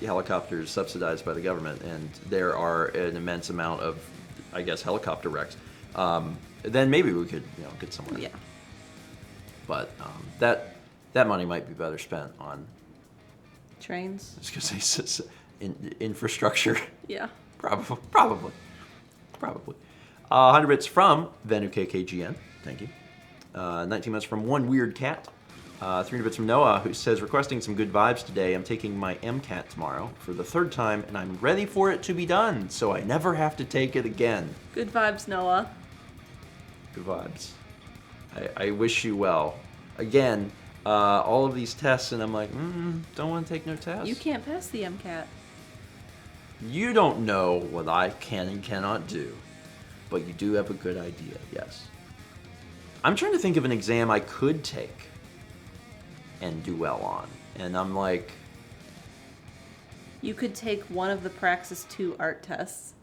helicopters subsidized by the government, and there are an immense amount of, I guess, helicopter wrecks, then maybe we could, get somewhere. Yeah. But that money might be better spent on Trains. I was gonna say infrastructure. Yeah. Probably. 100 bits from VenuKKGN. Thank you. 19 minutes from One Weird Cat. 300 bits from Noah, who says, requesting some good vibes today. I'm taking my MCAT tomorrow for the 3rd time, and I'm ready for it to be done, so I never have to take it again. Good vibes, Noah. Good vibes. I wish you well. Again, all of these tests, and I'm like, don't want to take no tests. You can't pass the MCAT. You don't know what I can and cannot do, but you do have a good idea, yes. I'm trying to think of an exam I could take and do well on, and I'm like... You could take one of the Praxis 2 art tests.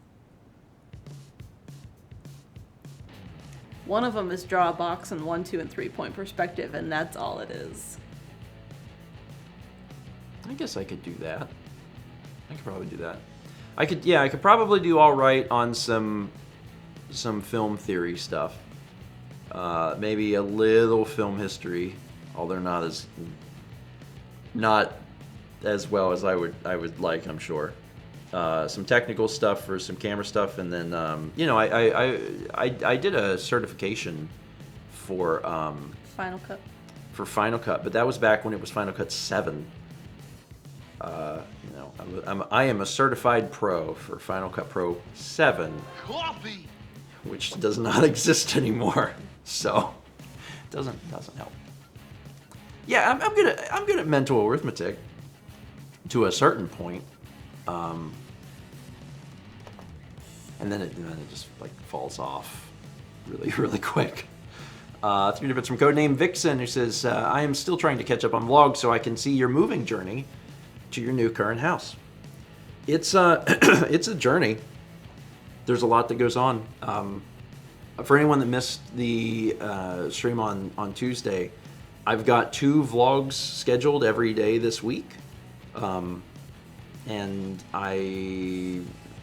One of them is draw a box in 1, 2, and 3-point perspective, and that's all it is. I guess I could do that. I could probably do that. I could probably do all right on some film theory stuff. Maybe a little film history, although not as well as I would like, I'm sure. Some technical stuff for some camera stuff, and then I did a certification for Final Cut. For Final Cut, but that was back when it was Final Cut 7. I am a certified pro for Final Cut Pro 7. Coffee. Which does not exist anymore, so it doesn't help. Yeah, I'm good at mental arithmetic to a certain point. And then it just like falls off really quick. 3 bits from Codename Vixen, who says, I am still trying to catch up on vlogs so I can see your moving journey to your new current house. It's it's a journey. There's a lot that goes on. For anyone that missed the stream on Tuesday, I've got 2 vlogs scheduled every day this week. And I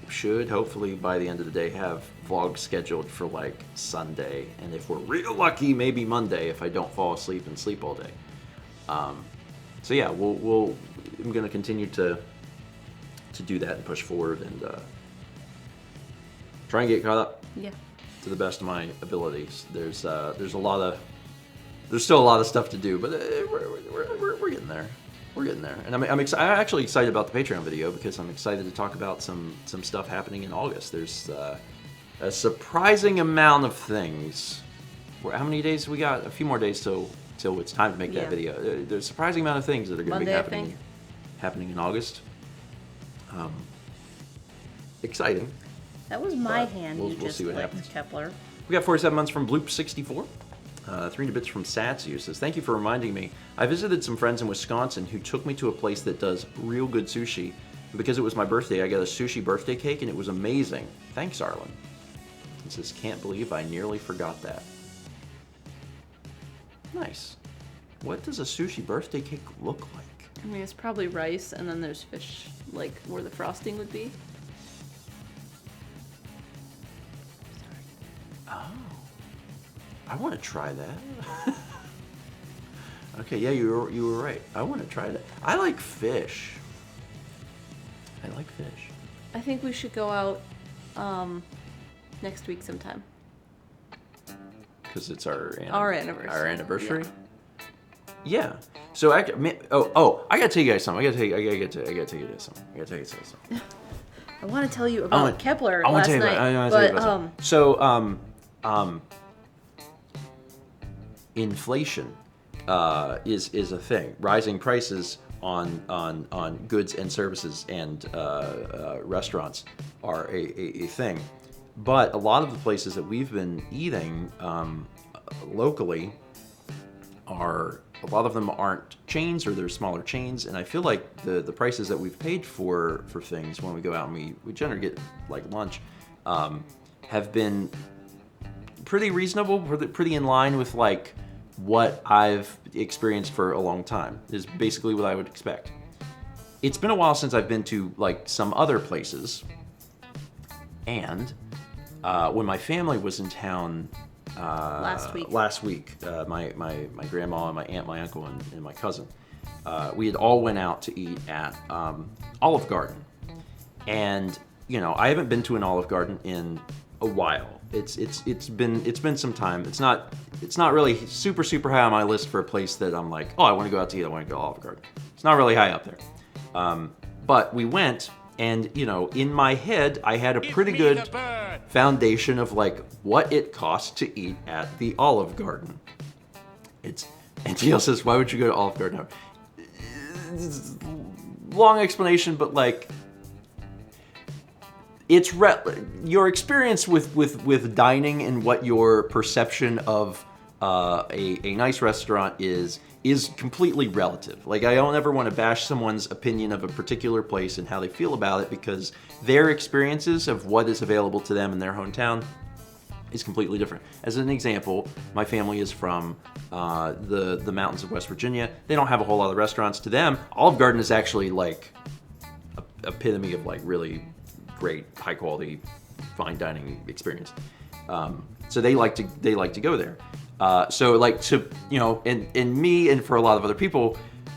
should hopefully by the end of the day have vlogs scheduled for like Sunday, and if we're real lucky, maybe Monday if I don't fall asleep and sleep all day. So yeah, I'm gonna continue to do that and push forward and try and get caught up. Yeah. To the best of my abilities. There's still a lot of stuff to do, but we're getting there. We're getting there, and I'm actually excited about the Patreon video because I'm excited to talk about some stuff happening in August. There's a surprising amount of things. How many days have we got? A few more days till it's time to make that video. There's a surprising amount of things that are going to be happening in August. Exciting. That was my But hand. we'll You just see what licked, happens. Kepler. We got 47 months from Bloop64. 300 bits from Satsu says, thank you for reminding me. I visited some friends in Wisconsin who took me to a place that does real good sushi. And because it was my birthday, I got a sushi birthday cake and it was amazing. Thanks, Arlen. He says, can't believe I nearly forgot that. Nice. What does a sushi birthday cake look like? I mean, it's probably rice, and then there's fish, like where the frosting would be. Oh. I want to try that. Okay, yeah, you were right. I want to try that. I like fish. I like fish. I think we should go out next week sometime. Because it's our anniversary. Our anniversary. Yeah. So I gotta tell you guys something. I gotta tell you this something. I want to tell you about Kepler I want last to tell you night, about. I want to tell you but about something. So inflation is a thing. Rising prices on goods and services and restaurants are a thing. But a lot of the places that we've been eating locally a lot of them aren't chains, or they're smaller chains, and I feel like the prices that we've paid for things when we go out and we generally get like lunch have been pretty reasonable, pretty in line with like what I've experienced for a long time, is basically what I would expect. It's been a while since I've been to like some other places, and when my family was in town last week, my grandma and my aunt, my uncle, and my cousin, we had all went out to eat at Olive Garden, and you know, I haven't been to an Olive Garden in a while. It's been some time. It's not really super high on my list for a place that I'm like, oh, I want to go out to eat. I want to go to Olive Garden. It's not really high up there. But we went, and you know, in my head, I had a pretty good foundation of like what it costs to eat at the Olive Garden. And TL says, why would you go to Olive Garden? Long explanation, but like, it's your experience with dining and what your perception of a nice restaurant is completely relative. Like, I don't ever want to bash someone's opinion of a particular place and how they feel about it, because their experiences of what is available to them in their hometown is completely different. As an example, my family is from the mountains of West Virginia. They don't have a whole lot of restaurants. To them, Olive Garden is actually like a epitome of like really great, high quality, fine dining experience. So they like to go there. So like, to, you know, and me, and for a lot of other people,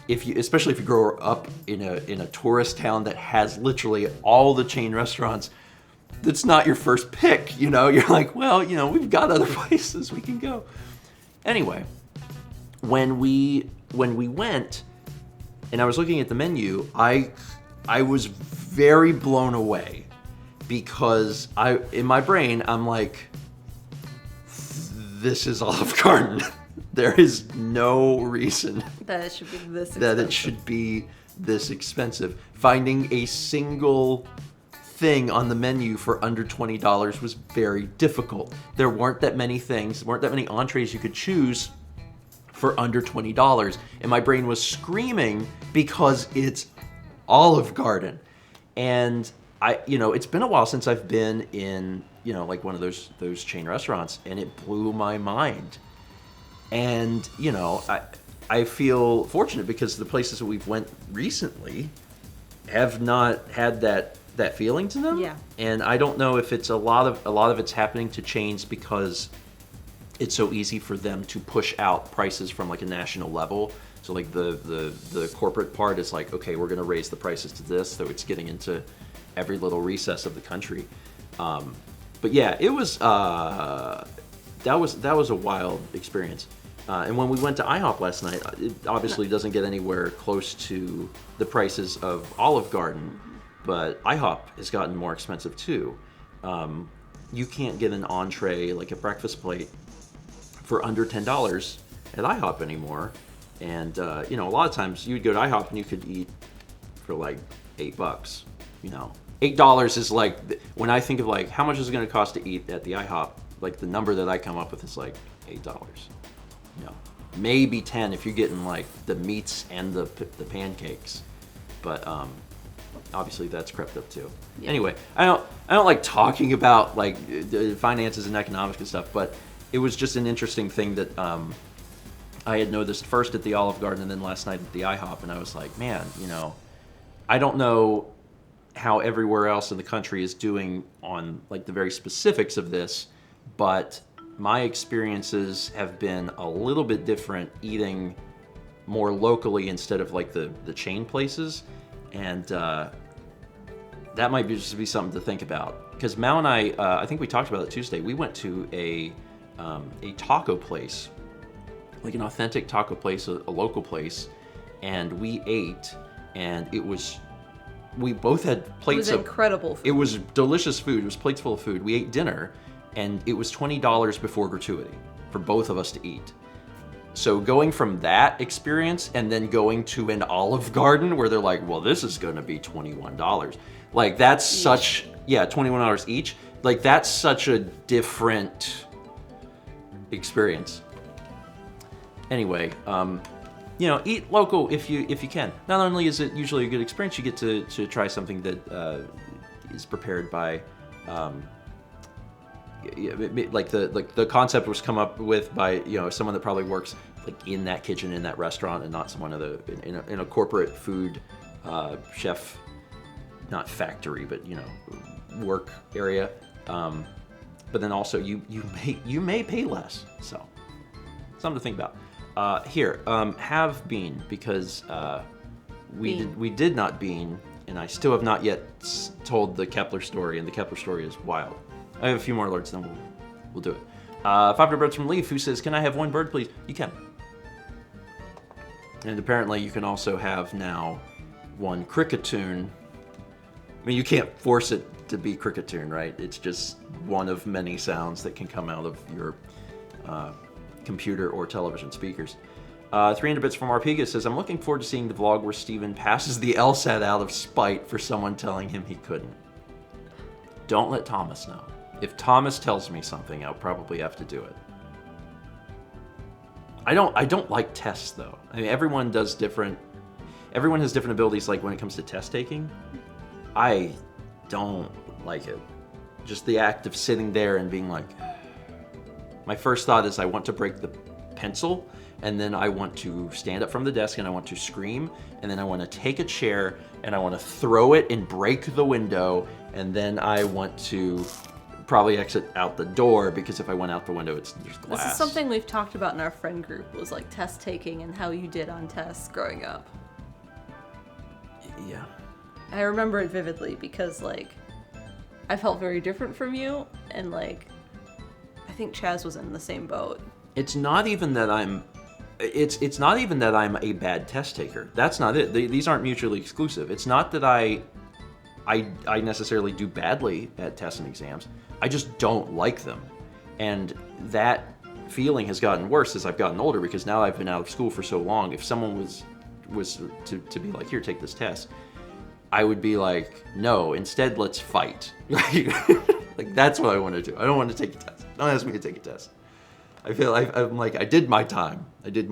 especially if you grow up in a tourist town that has literally all the chain restaurants, that's not your first pick. You know, you're like, well, you know, we've got other places we can go. Anyway, when we went, and I was looking at the menu, I was very blown away, because in my brain, I'm like, this is Olive Garden. There is no reason that it should be this expensive. That it should be this expensive. Finding a single thing on the menu for under $20 was very difficult. There weren't that many things, weren't that many entrees you could choose for under $20. And my brain was screaming because it's Olive Garden. And it's been a while since I've been in, you know, like one of those chain restaurants, and it blew my mind. And, you know, I feel fortunate because the places that we've went recently have not had that that feeling to them. Yeah. And I don't know if it's a lot of it's happening to chains because it's so easy for them to push out prices from like a national level. So like the corporate part is like, okay, we're going to raise the prices to this, so it's getting into every little recess of the country. But yeah, it was that was a wild experience. And when we went to IHOP last night, it obviously doesn't get anywhere close to the prices of Olive Garden, but IHOP has gotten more expensive too. You can't get an entree, like a breakfast plate, for under $10 at IHOP anymore. And you know, a lot of times you'd go to IHOP and you could eat for like $8. You know, $8 is like, when I think of like how much is it going to cost to eat at the IHOP, like the number that I come up with is like $8. You know, maybe 10 if you're getting like the meats and the pancakes, but obviously that's crept up too. Yeah. Anyway, I don't like talking about like the finances and economics and stuff, but it was just an interesting thing that I had noticed first at the Olive Garden and then last night at the IHOP, and I was like, man, you know, I don't know how everywhere else in the country is doing on like the very specifics of this, but my experiences have been a little bit different eating more locally instead of like the chain places. And that might just be something to think about. Because Mal and I think we talked about it Tuesday, we went to a taco place, like an authentic taco place, a local place, and we ate, and we both had plates. It was incredible food. It was delicious food. It was plates full of food. We ate dinner, and it was $20 before gratuity for both of us to eat. So going from that experience and then going to an Olive Garden where they're like, well, this is going to be $21. Like that's such, $21 each. Like that's such a different experience. Anyway, you know, eat local if you can. Not only is it usually a good experience, you get to try something that is prepared by, like the concept was come up with by, you know, someone that probably works like in that kitchen in that restaurant and not someone in a corporate food chef, not factory, but you know, work area. But then also you may pay less, so something to think about. Here, have bean, because we did not bean, and I still have not yet told the Kepler story, and the Kepler story is wild. I have a few more alerts, then we'll do it. 500 birds from Leaf, who says, "Can I have one bird, please?" You can. And apparently, you can also have now one cricketoon. I mean, you can't force it to be cricketoon, right? It's just one of many sounds that can come out of your computer or television speakers. 300 bits from Arpiga says, "I'm looking forward to seeing the vlog where Steven passes the LSAT out of spite for someone telling him he couldn't." Don't let Thomas know. If Thomas tells me something, I'll probably have to do it. I don't like tests though. I mean, everyone has different abilities, like when it comes to test taking. I don't like it. Just the act of sitting there and being like, my first thought is I want to break the pencil, and then I want to stand up from the desk and I want to scream, and then I want to take a chair and I want to throw it and break the window, and then I want to probably exit out the door, because if I went out the window, there's glass. This is something we've talked about in our friend group, was like test taking and how you did on tests growing up. Yeah. I remember it vividly because like I felt very different from you, and like I think Chaz was in the same boat. It's not even that I'm a bad test taker. That's not it. These aren't mutually exclusive. It's not that I necessarily do badly at tests and exams. I just don't like them. And that feeling has gotten worse as I've gotten older, because now I've been out of school for so long. If someone was to be like, here, take this test, I would be like, no, instead let's fight. Like that's what I want to do. I don't want to take a test. Don't ask me to take a test. I feel I'm like, I did my time. I did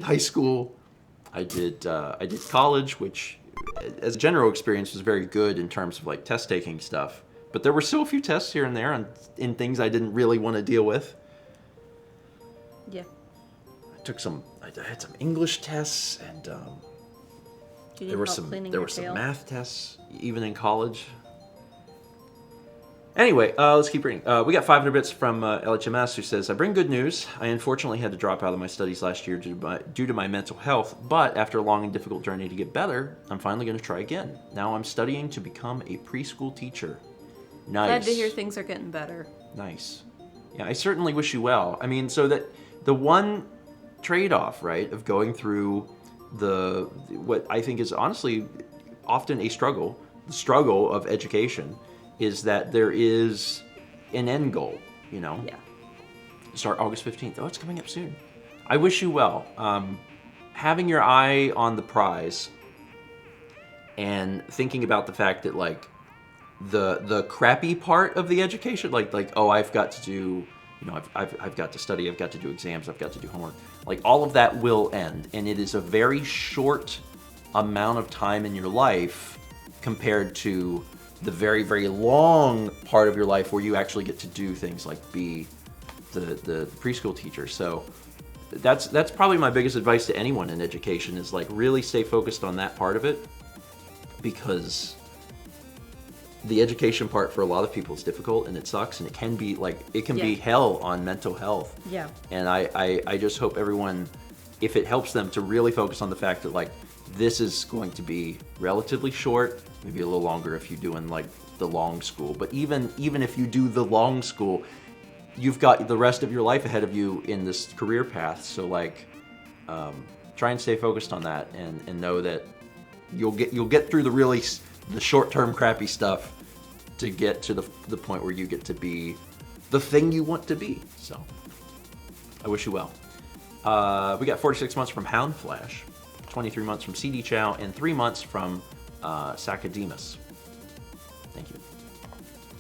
high school. I did college, which as a general experience was very good in terms of like test taking stuff. But there were still a few tests here and there in things I didn't really want to deal with. Yeah. I had some English tests, and Do you need There were help some cleaning there your were some tail? math tests even in college. Anyway, let's keep reading. We got 500 bits from LHMS, who says, I bring good news. I unfortunately had to drop out of my studies last year due to my mental health, but after a long and difficult journey to get better, I'm finally going to try again. Now I'm studying to become a preschool teacher. Nice. Glad to hear things are getting better. Nice. Yeah, I certainly wish you well. I mean, so that the one trade-off, right, of going through what I think is honestly often a struggle, the struggle of education, is that there is an end goal, you know? Yeah. Start August 15th. Oh, it's coming up soon. I wish you well. Having your eye on the prize and thinking about the fact that, like, the crappy part of the education, like oh, I've got to do, you know, I've got to study, I've got to do exams, I've got to do homework. Like, all of that will end, and it is a very short amount of time in your life compared to the very, very long part of your life where you actually get to do things like be the preschool teacher. So that's probably my biggest advice to anyone in education, is like really stay focused on that part of it, because the education part for a lot of people is difficult and it sucks, and it can be be hell on mental health. Yeah. And I just hope everyone, if it helps them, to really focus on the fact that, like, this is going to be relatively short, maybe a little longer if you're doing like the long school. But even if you do the long school, you've got the rest of your life ahead of you in this career path. So like, try and stay focused on that, and know that you'll get through the short-term crappy stuff to get to the point where you get to be the thing you want to be. So I wish you well. We got 46 months from Hound Flash, 23 months from CD Chow, and 3 months from Sakademus. Thank you.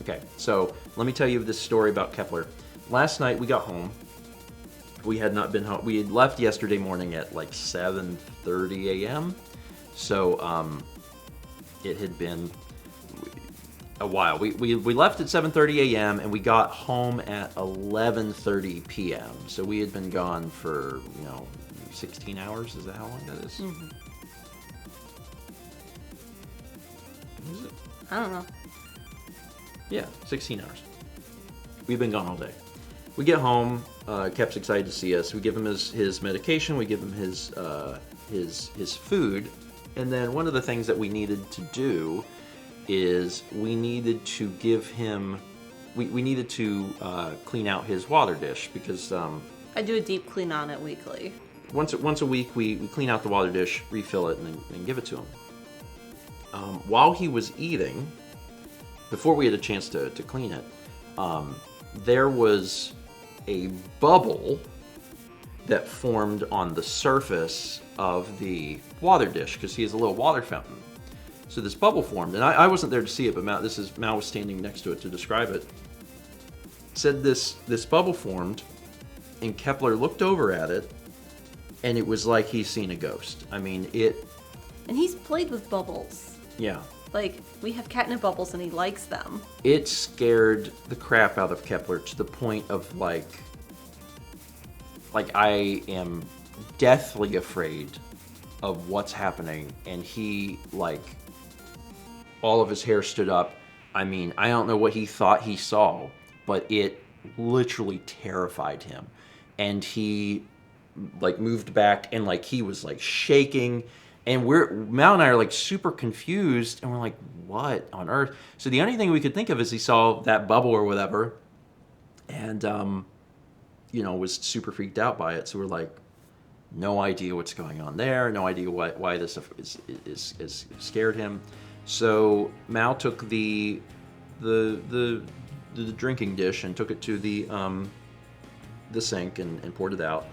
Okay, so let me tell you this story about Kepler. Last night we got home. We had not been home. We had left yesterday morning at like 7:30 a.m. So it had been a while. We left at 7:30 a.m. and we got home at 11:30 p.m. So we had been gone for, 16 hours. Is that how long that is? Mm-hmm. Is it? I don't know. Yeah, 16 hours. We've been gone all day. We get home. Kep's excited to see us. We give him his medication. We give him his food. And then one of the things that we needed to do is we needed to give him... We needed to clean out his water dish, because... I do a deep clean on it weekly. Once a week, we clean out the water dish, refill it, and then give it to him. While he was eating, before we had a chance to clean it, there was a bubble that formed on the surface of the water dish, because he has a little water fountain. So this bubble formed, and I wasn't there to see it, but Mal was standing next to it to describe it. Said this bubble formed, and Kepler looked over at it, and it was like he's seen a ghost. I mean, it... And he's played with bubbles. Yeah. Like, we have catnip bubbles and he likes them. It scared the crap out of Kepler to the point of, like I am deathly afraid of what's happening. And he, all of his hair stood up. I mean, I don't know what he thought he saw, but it literally terrified him. And he, moved back, and, he was, shaking. And Mal and I are super confused, and we're like, what on earth? So the only thing we could think of is he saw that bubble or whatever, and was super freaked out by it. So we're like, no idea what's going on there, no idea why this stuff is scared him. So Mal took the drinking dish and took it to the sink and poured it out.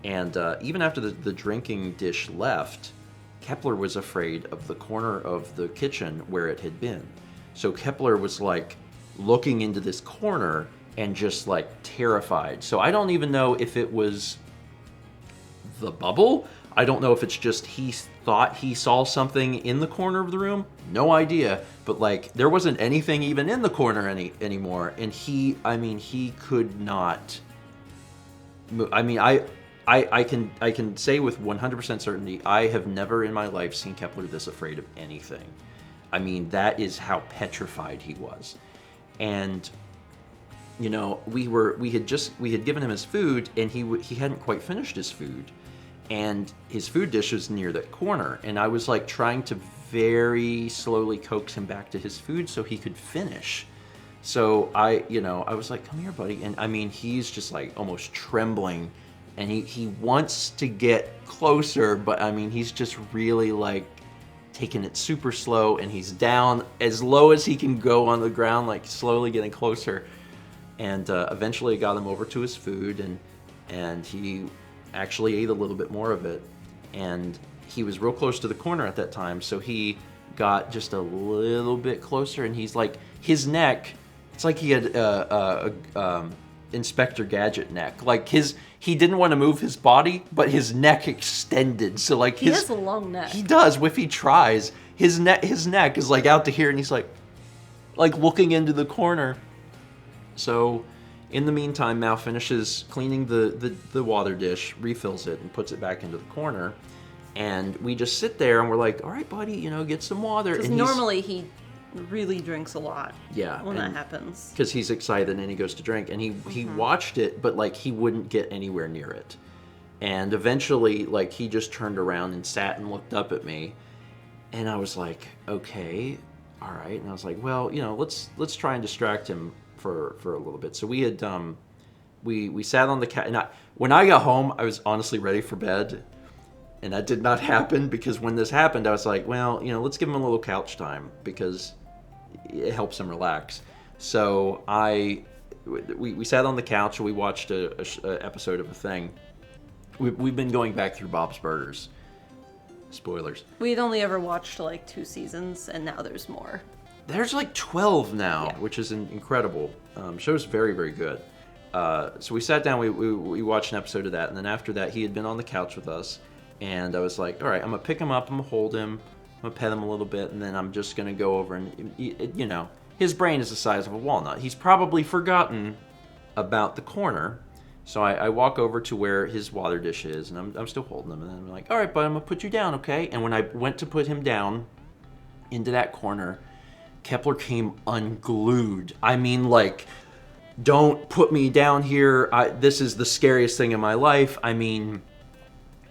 And even after the drinking dish left, Kepler was afraid of the corner of the kitchen where it had been. So Kepler was looking into this corner and just terrified. So I don't even know if it was the bubble. I don't know if it's just he thought he saw something in the corner of the room. No idea. But there wasn't anything even in the corner anymore. And he could not move. I mean, I can say with 100% certainty, I have never in my life seen Kepler this afraid of anything. I mean, that is how petrified he was. And you know, we had given him his food, and he hadn't quite finished his food, and his food dish was near that corner, and I was like trying to very slowly coax him back to his food so he could finish. So I was like, come here, buddy. And I mean, he's just like almost trembling, and he wants to get closer, but I mean, he's just really like taking it super slow, and he's down as low as he can go on the ground, like slowly getting closer. And eventually I got him over to his food, and he actually ate a little bit more of it. And he was real close to the corner at that time, so he got just a little bit closer, and he's like, his neck, it's like he had Inspector Gadget neck. Like he didn't want to move his body, but his neck extended. So like he has a long neck. He does. If he tries, his neck is like out to here, and he's like looking into the corner. So in the meantime, Mal finishes cleaning the water dish, refills it, and puts it back into the corner. And we just sit there, and we're like, all right, buddy, get some water. Because normally he really drinks a lot. Yeah, when that happens. Because he's excited, and he goes to drink. And he watched it, but like he wouldn't get anywhere near it. And eventually, like, he just turned around and sat and looked up at me. And I was like, okay, all right. And I was like, well, let's try and distract him for a little bit. So we had we sat on the couch, and when I got home, I was honestly ready for bed, and that did not happen, because when this happened, I was like, well, let's give him a little couch time, because it helps him relax. So we sat on the couch, and we watched a episode of a thing. We've been going back through Bob's Burgers. Spoilers. We'd only ever watched like 2 seasons, and now there's more. There's like 12 now, yeah. Which is incredible. Show's very, very good. So we sat down, we watched an episode of that, and then after that, he had been on the couch with us, and I was like, all right, I'm going to pick him up, I'm going to hold him, I'm going to pet him a little bit, and then I'm just going to go over and, his brain is the size of a walnut. He's probably forgotten about the corner. So I walk over to where his water dish is, and I'm still holding him, and then I'm like, all right, bud, I'm going to put you down, okay? And when I went to put him down into that corner, Kepler came unglued. I mean, like, don't put me down here. This is the scariest thing in my life. I mean,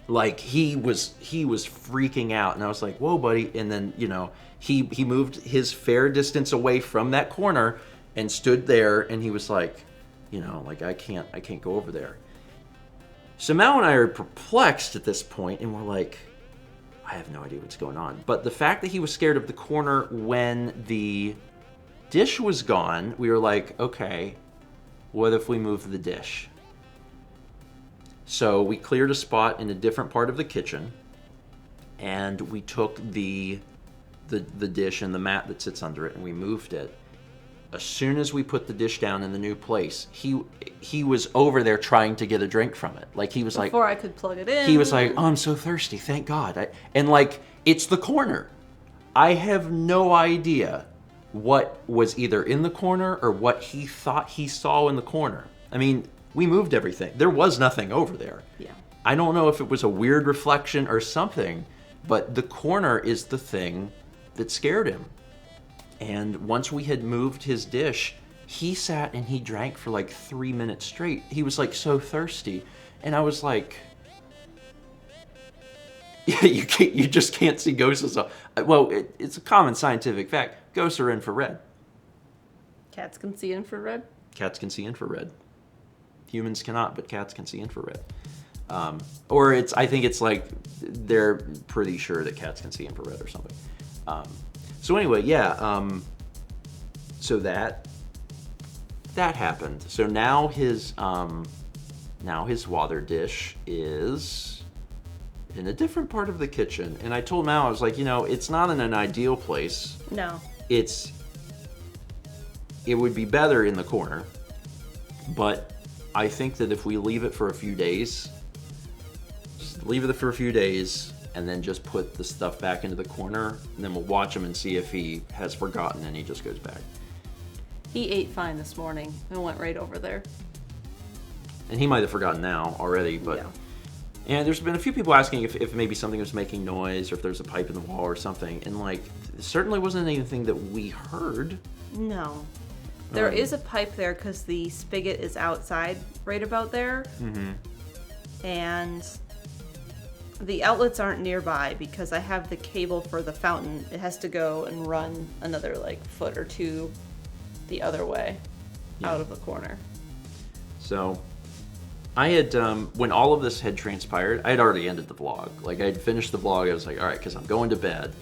like, he was freaking out, and I was like, whoa, buddy. And then, he moved his fair distance away from that corner and stood there, and he was like, I can't go over there. So Mal and I are perplexed at this point, and we're like, I have no idea what's going on. But the fact that he was scared of the corner when the dish was gone, we were like, okay, what if we move the dish? So we cleared a spot in a different part of the kitchen, and we took the dish and the mat that sits under it, and we moved it. As soon as we put the dish down in the new place, he was over there trying to get a drink from it. Like, he was like... Before I could plug it in. He was like, oh, I'm so thirsty, thank God. And, like, it's the corner. I have no idea what was either in the corner or what he thought he saw in the corner. I mean, we moved everything. There was nothing over there. Yeah. I don't know if it was a weird reflection or something, but the corner is the thing that scared him. And once we had moved his dish, he sat and he drank for like 3 minutes straight. He was like so thirsty. And I was like, yeah, you just can't see ghosts. Well, it's a common scientific fact. Ghosts are infrared. Cats can see infrared? Cats can see infrared. Humans cannot, but cats can see infrared. I think it's like, they're pretty sure that cats can see infrared or something. So anyway, yeah, so that happened. So now his water dish is in a different part of the kitchen. And I told Mal, I was like, it's not in an ideal place. No. It would be better in the corner, but I think that if we leave it for a few days, and then just put the stuff back into the corner, and then we'll watch him and see if he has forgotten and he just goes back. He ate fine this morning and went right over there. And he might have forgotten now already, but yeah. And there's been a few people asking if maybe something was making noise or if there's a pipe in the wall or something. And, like, it certainly wasn't anything that we heard. No. There is a pipe there because the spigot is outside right about there. Mm-hmm. And the outlets aren't nearby because I have the cable for the fountain. It has to go and run another, like, foot or two the other way out of the corner. So... I had, when all of this had transpired, I had already ended the vlog. Like, I had finished the vlog, I was like, all right, because I'm going to bed.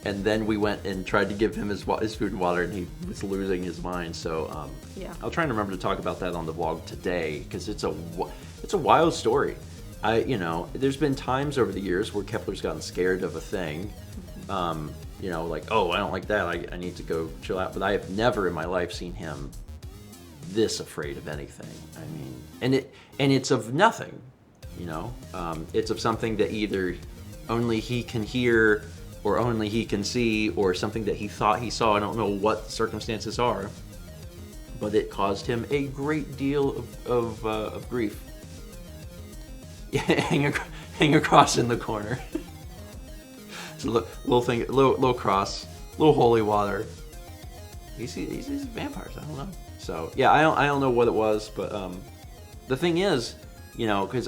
And then we went and tried to give him his food and water, and he was losing his mind. So, I'll try and remember to talk about that on the vlog today, because it's a wild story. There's been times over the years where Kepler's gotten scared of a thing. Like, oh, I don't like that, I need to go chill out. But I have never in my life seen him this afraid of anything. I mean, and it's of nothing, it's of something that either only he can hear or only he can see, or something that he thought he saw. I don't know what the circumstances are, but it caused him a great deal of grief. Hang across in the corner. It's a little cross, little holy water. He's vampires. I don't know. So yeah, I don't know what it was, but the thing is, because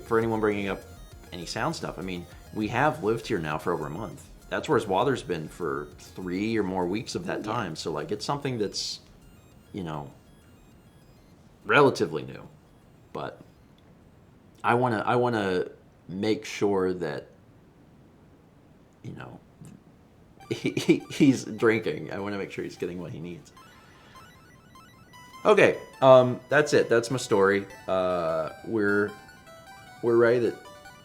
for anyone bringing up any sound stuff, I mean, we have lived here now for over a month. That's where his water's been for 3 or more weeks of that time. So like, it's something that's, relatively new, but I wanna make sure that, he's drinking. I want to make sure he's getting what he needs. Okay, that's it. That's my story. We're right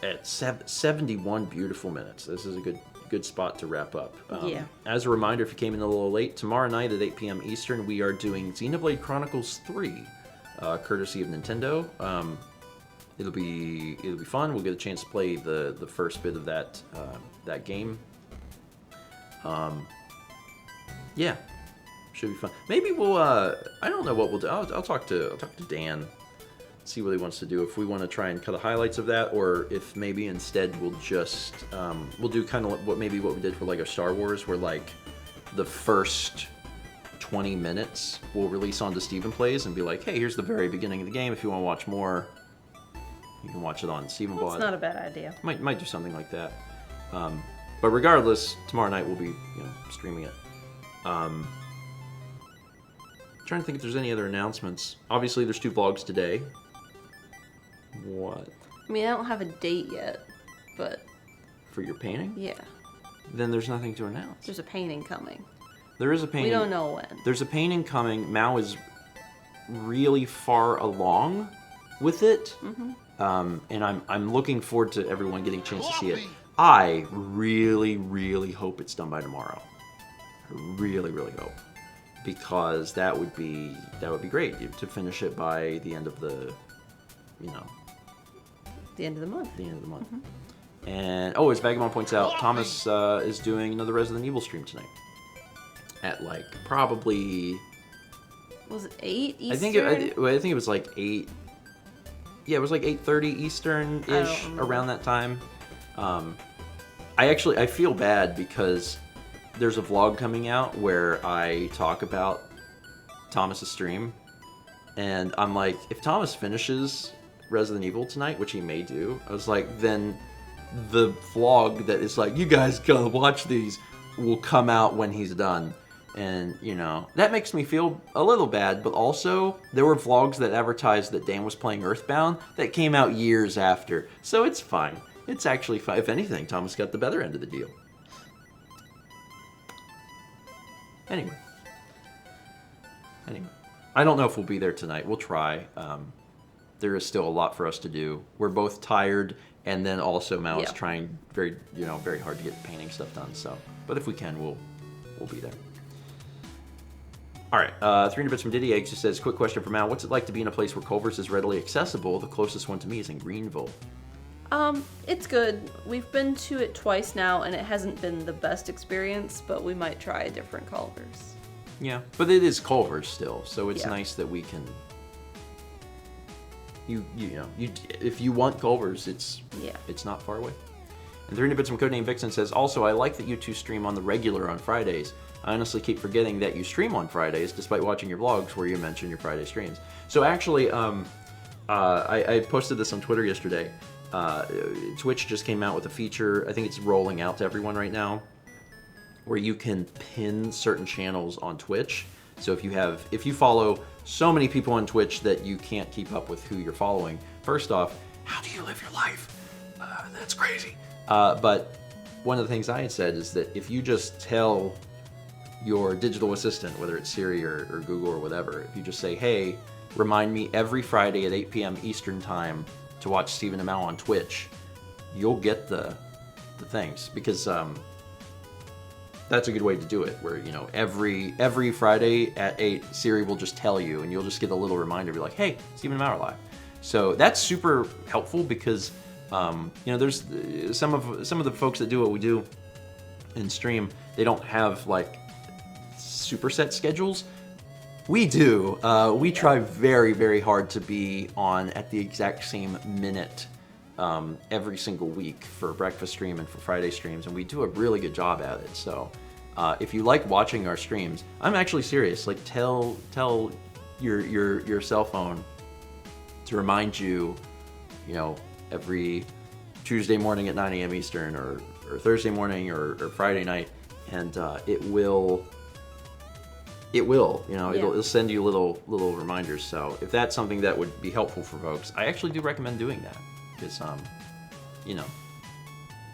at 71 beautiful minutes. This is a good spot to wrap up. As a reminder, if you came in a little late, tomorrow night at 8 p.m. Eastern, we are doing Xenoblade Chronicles 3, courtesy of Nintendo. It'll be fun. We'll get a chance to play the first bit of that game. Yeah. Should be fun. Maybe we'll. I don't know what we'll do. I'll talk to Dan, see what he wants to do. If we want to try and cut the highlights of that, or if maybe instead we'll just we'll do kind of what we did for Lego Star Wars, where like the first 20 minutes we'll release onto Stephen Plays and be like, hey, here's the very beginning of the game. If you want to watch more, you can watch it on StephenVOD. That's not a bad idea. Might do something like that. But regardless, tomorrow night we'll be streaming it. Trying to think if there's any other announcements. Obviously, there's 2 vlogs today. What? I mean, I don't have a date yet, but... For your painting? Yeah. Then there's nothing to announce. There's a painting coming. There is a painting. We don't know when. There's a painting coming. Mao is really far along with it. Mm-hmm. And I'm looking forward to everyone getting a chance to see it. I really, really hope it's done by tomorrow. I really, really hope. Because that would be great to finish it by the end of the, the end of the month. The end of the month. Mm-hmm. And as Vagabond points out, Thomas is doing another Resident Evil stream tonight. At like probably. Was it 8 Eastern? I think it was like 8. Yeah, it was like 8:30 Eastern-ish, around that time. I feel bad because there's a vlog coming out where I talk about Thomas's stream, and I'm like, if Thomas finishes Resident Evil tonight, which he may do, I was like, then the vlog that is like, you guys gotta watch these, will come out when he's done. And, that makes me feel a little bad, but also, there were vlogs that advertised that Dan was playing Earthbound that came out years after, so it's fine. It's actually fine. If anything, Thomas got the better end of the deal. Anyway, I don't know if we'll be there tonight. We'll try. There is still a lot for us to do. We're both tired, and then also Mao is trying very hard to get painting stuff done. So, but if we can, we'll be there. All right, 300 bits from Diddy Eggs just says, quick question for Mao. What's it like to be in a place where Culver's is readily accessible? The closest one to me is in Greenville. It's good. We've been to it twice now, and it hasn't been the best experience, but we might try a different Culver's. Yeah, but it is Culver's still, so it's nice that we can if you want Culver's, it's not far away. And 300 Bits from Codename Vixen says, also, I like that you two stream on the regular on Fridays. I honestly keep forgetting that you stream on Fridays, despite watching your vlogs where you mention your Friday streams. So actually, I posted this on Twitter yesterday. Twitch just came out with a feature, I think it's rolling out to everyone right now, where you can pin certain channels on Twitch. So if you follow so many people on Twitch that you can't keep up with who you're following, first off, how do you live your life? That's crazy. But one of the things I had said is that if you just tell your digital assistant, whether it's Siri or Google or whatever, if you just say, hey, remind me every Friday at 8 p.m. Eastern time to watch Stephen Amell on Twitch, you'll get the things, because that's a good way to do it, where every Friday at 8, Siri will just tell you, and you'll just get a little reminder, be like, hey, Stephen Amell live. So that's super helpful, because there's some of the folks that do what we do in stream, they don't have like superset schedules. We do. We try very, very hard to be on at the exact same minute every single week for breakfast stream and for Friday streams, and we do a really good job at it. So if you like watching our streams, I'm actually serious. Like tell your cell phone to remind you, every Tuesday morning at 9 a.m. Eastern, or Thursday morning, or Friday night, and it will. It'll send you little reminders. So if that's something that would be helpful for folks, I actually do recommend doing that, because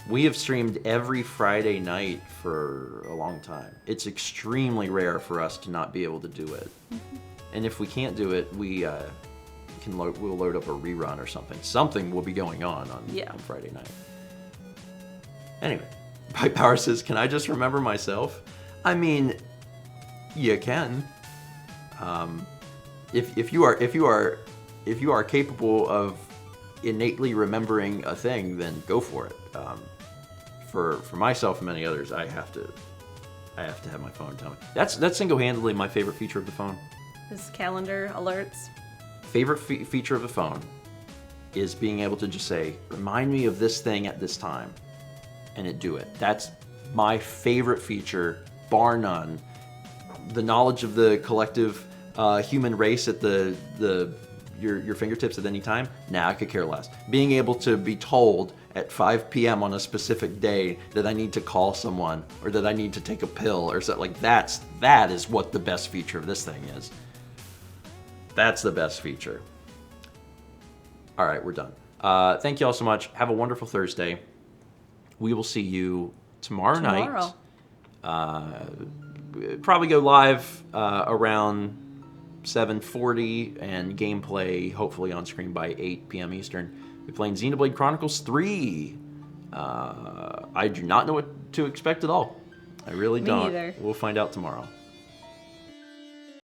we have streamed every Friday night for a long time. It's extremely rare for us to not be able to do it. Mm-hmm. And if we can't do it, we'll load up a rerun or something. Something will be going on Friday night. Anyway, Pipe Power says, can I just remember myself? I mean, you can. If you are capable of innately remembering a thing, then go for it. For myself and many others, I have to have my phone tell me. That's single-handedly my favorite feature of the phone. Is calendar alerts. Favorite feature of the phone is being able to just say, remind me of this thing at this time, and it do it. That's my favorite feature, bar none. The knowledge of the collective human race at your fingertips at any time, I could care less. Being able to be told at 5 p.m. on a specific day that I need to call someone, or that I need to take a pill, or something like that is what the best feature of this thing is. That's the best feature. All right, we're done. Thank you all so much. Have a wonderful Thursday. We will see you tomorrow night. Probably go live around 7:40, and gameplay hopefully on screen by 8 p.m. Eastern. We're playing Xenoblade Chronicles 3. I do not know what to expect at all. I really don't. Me either. We'll find out tomorrow.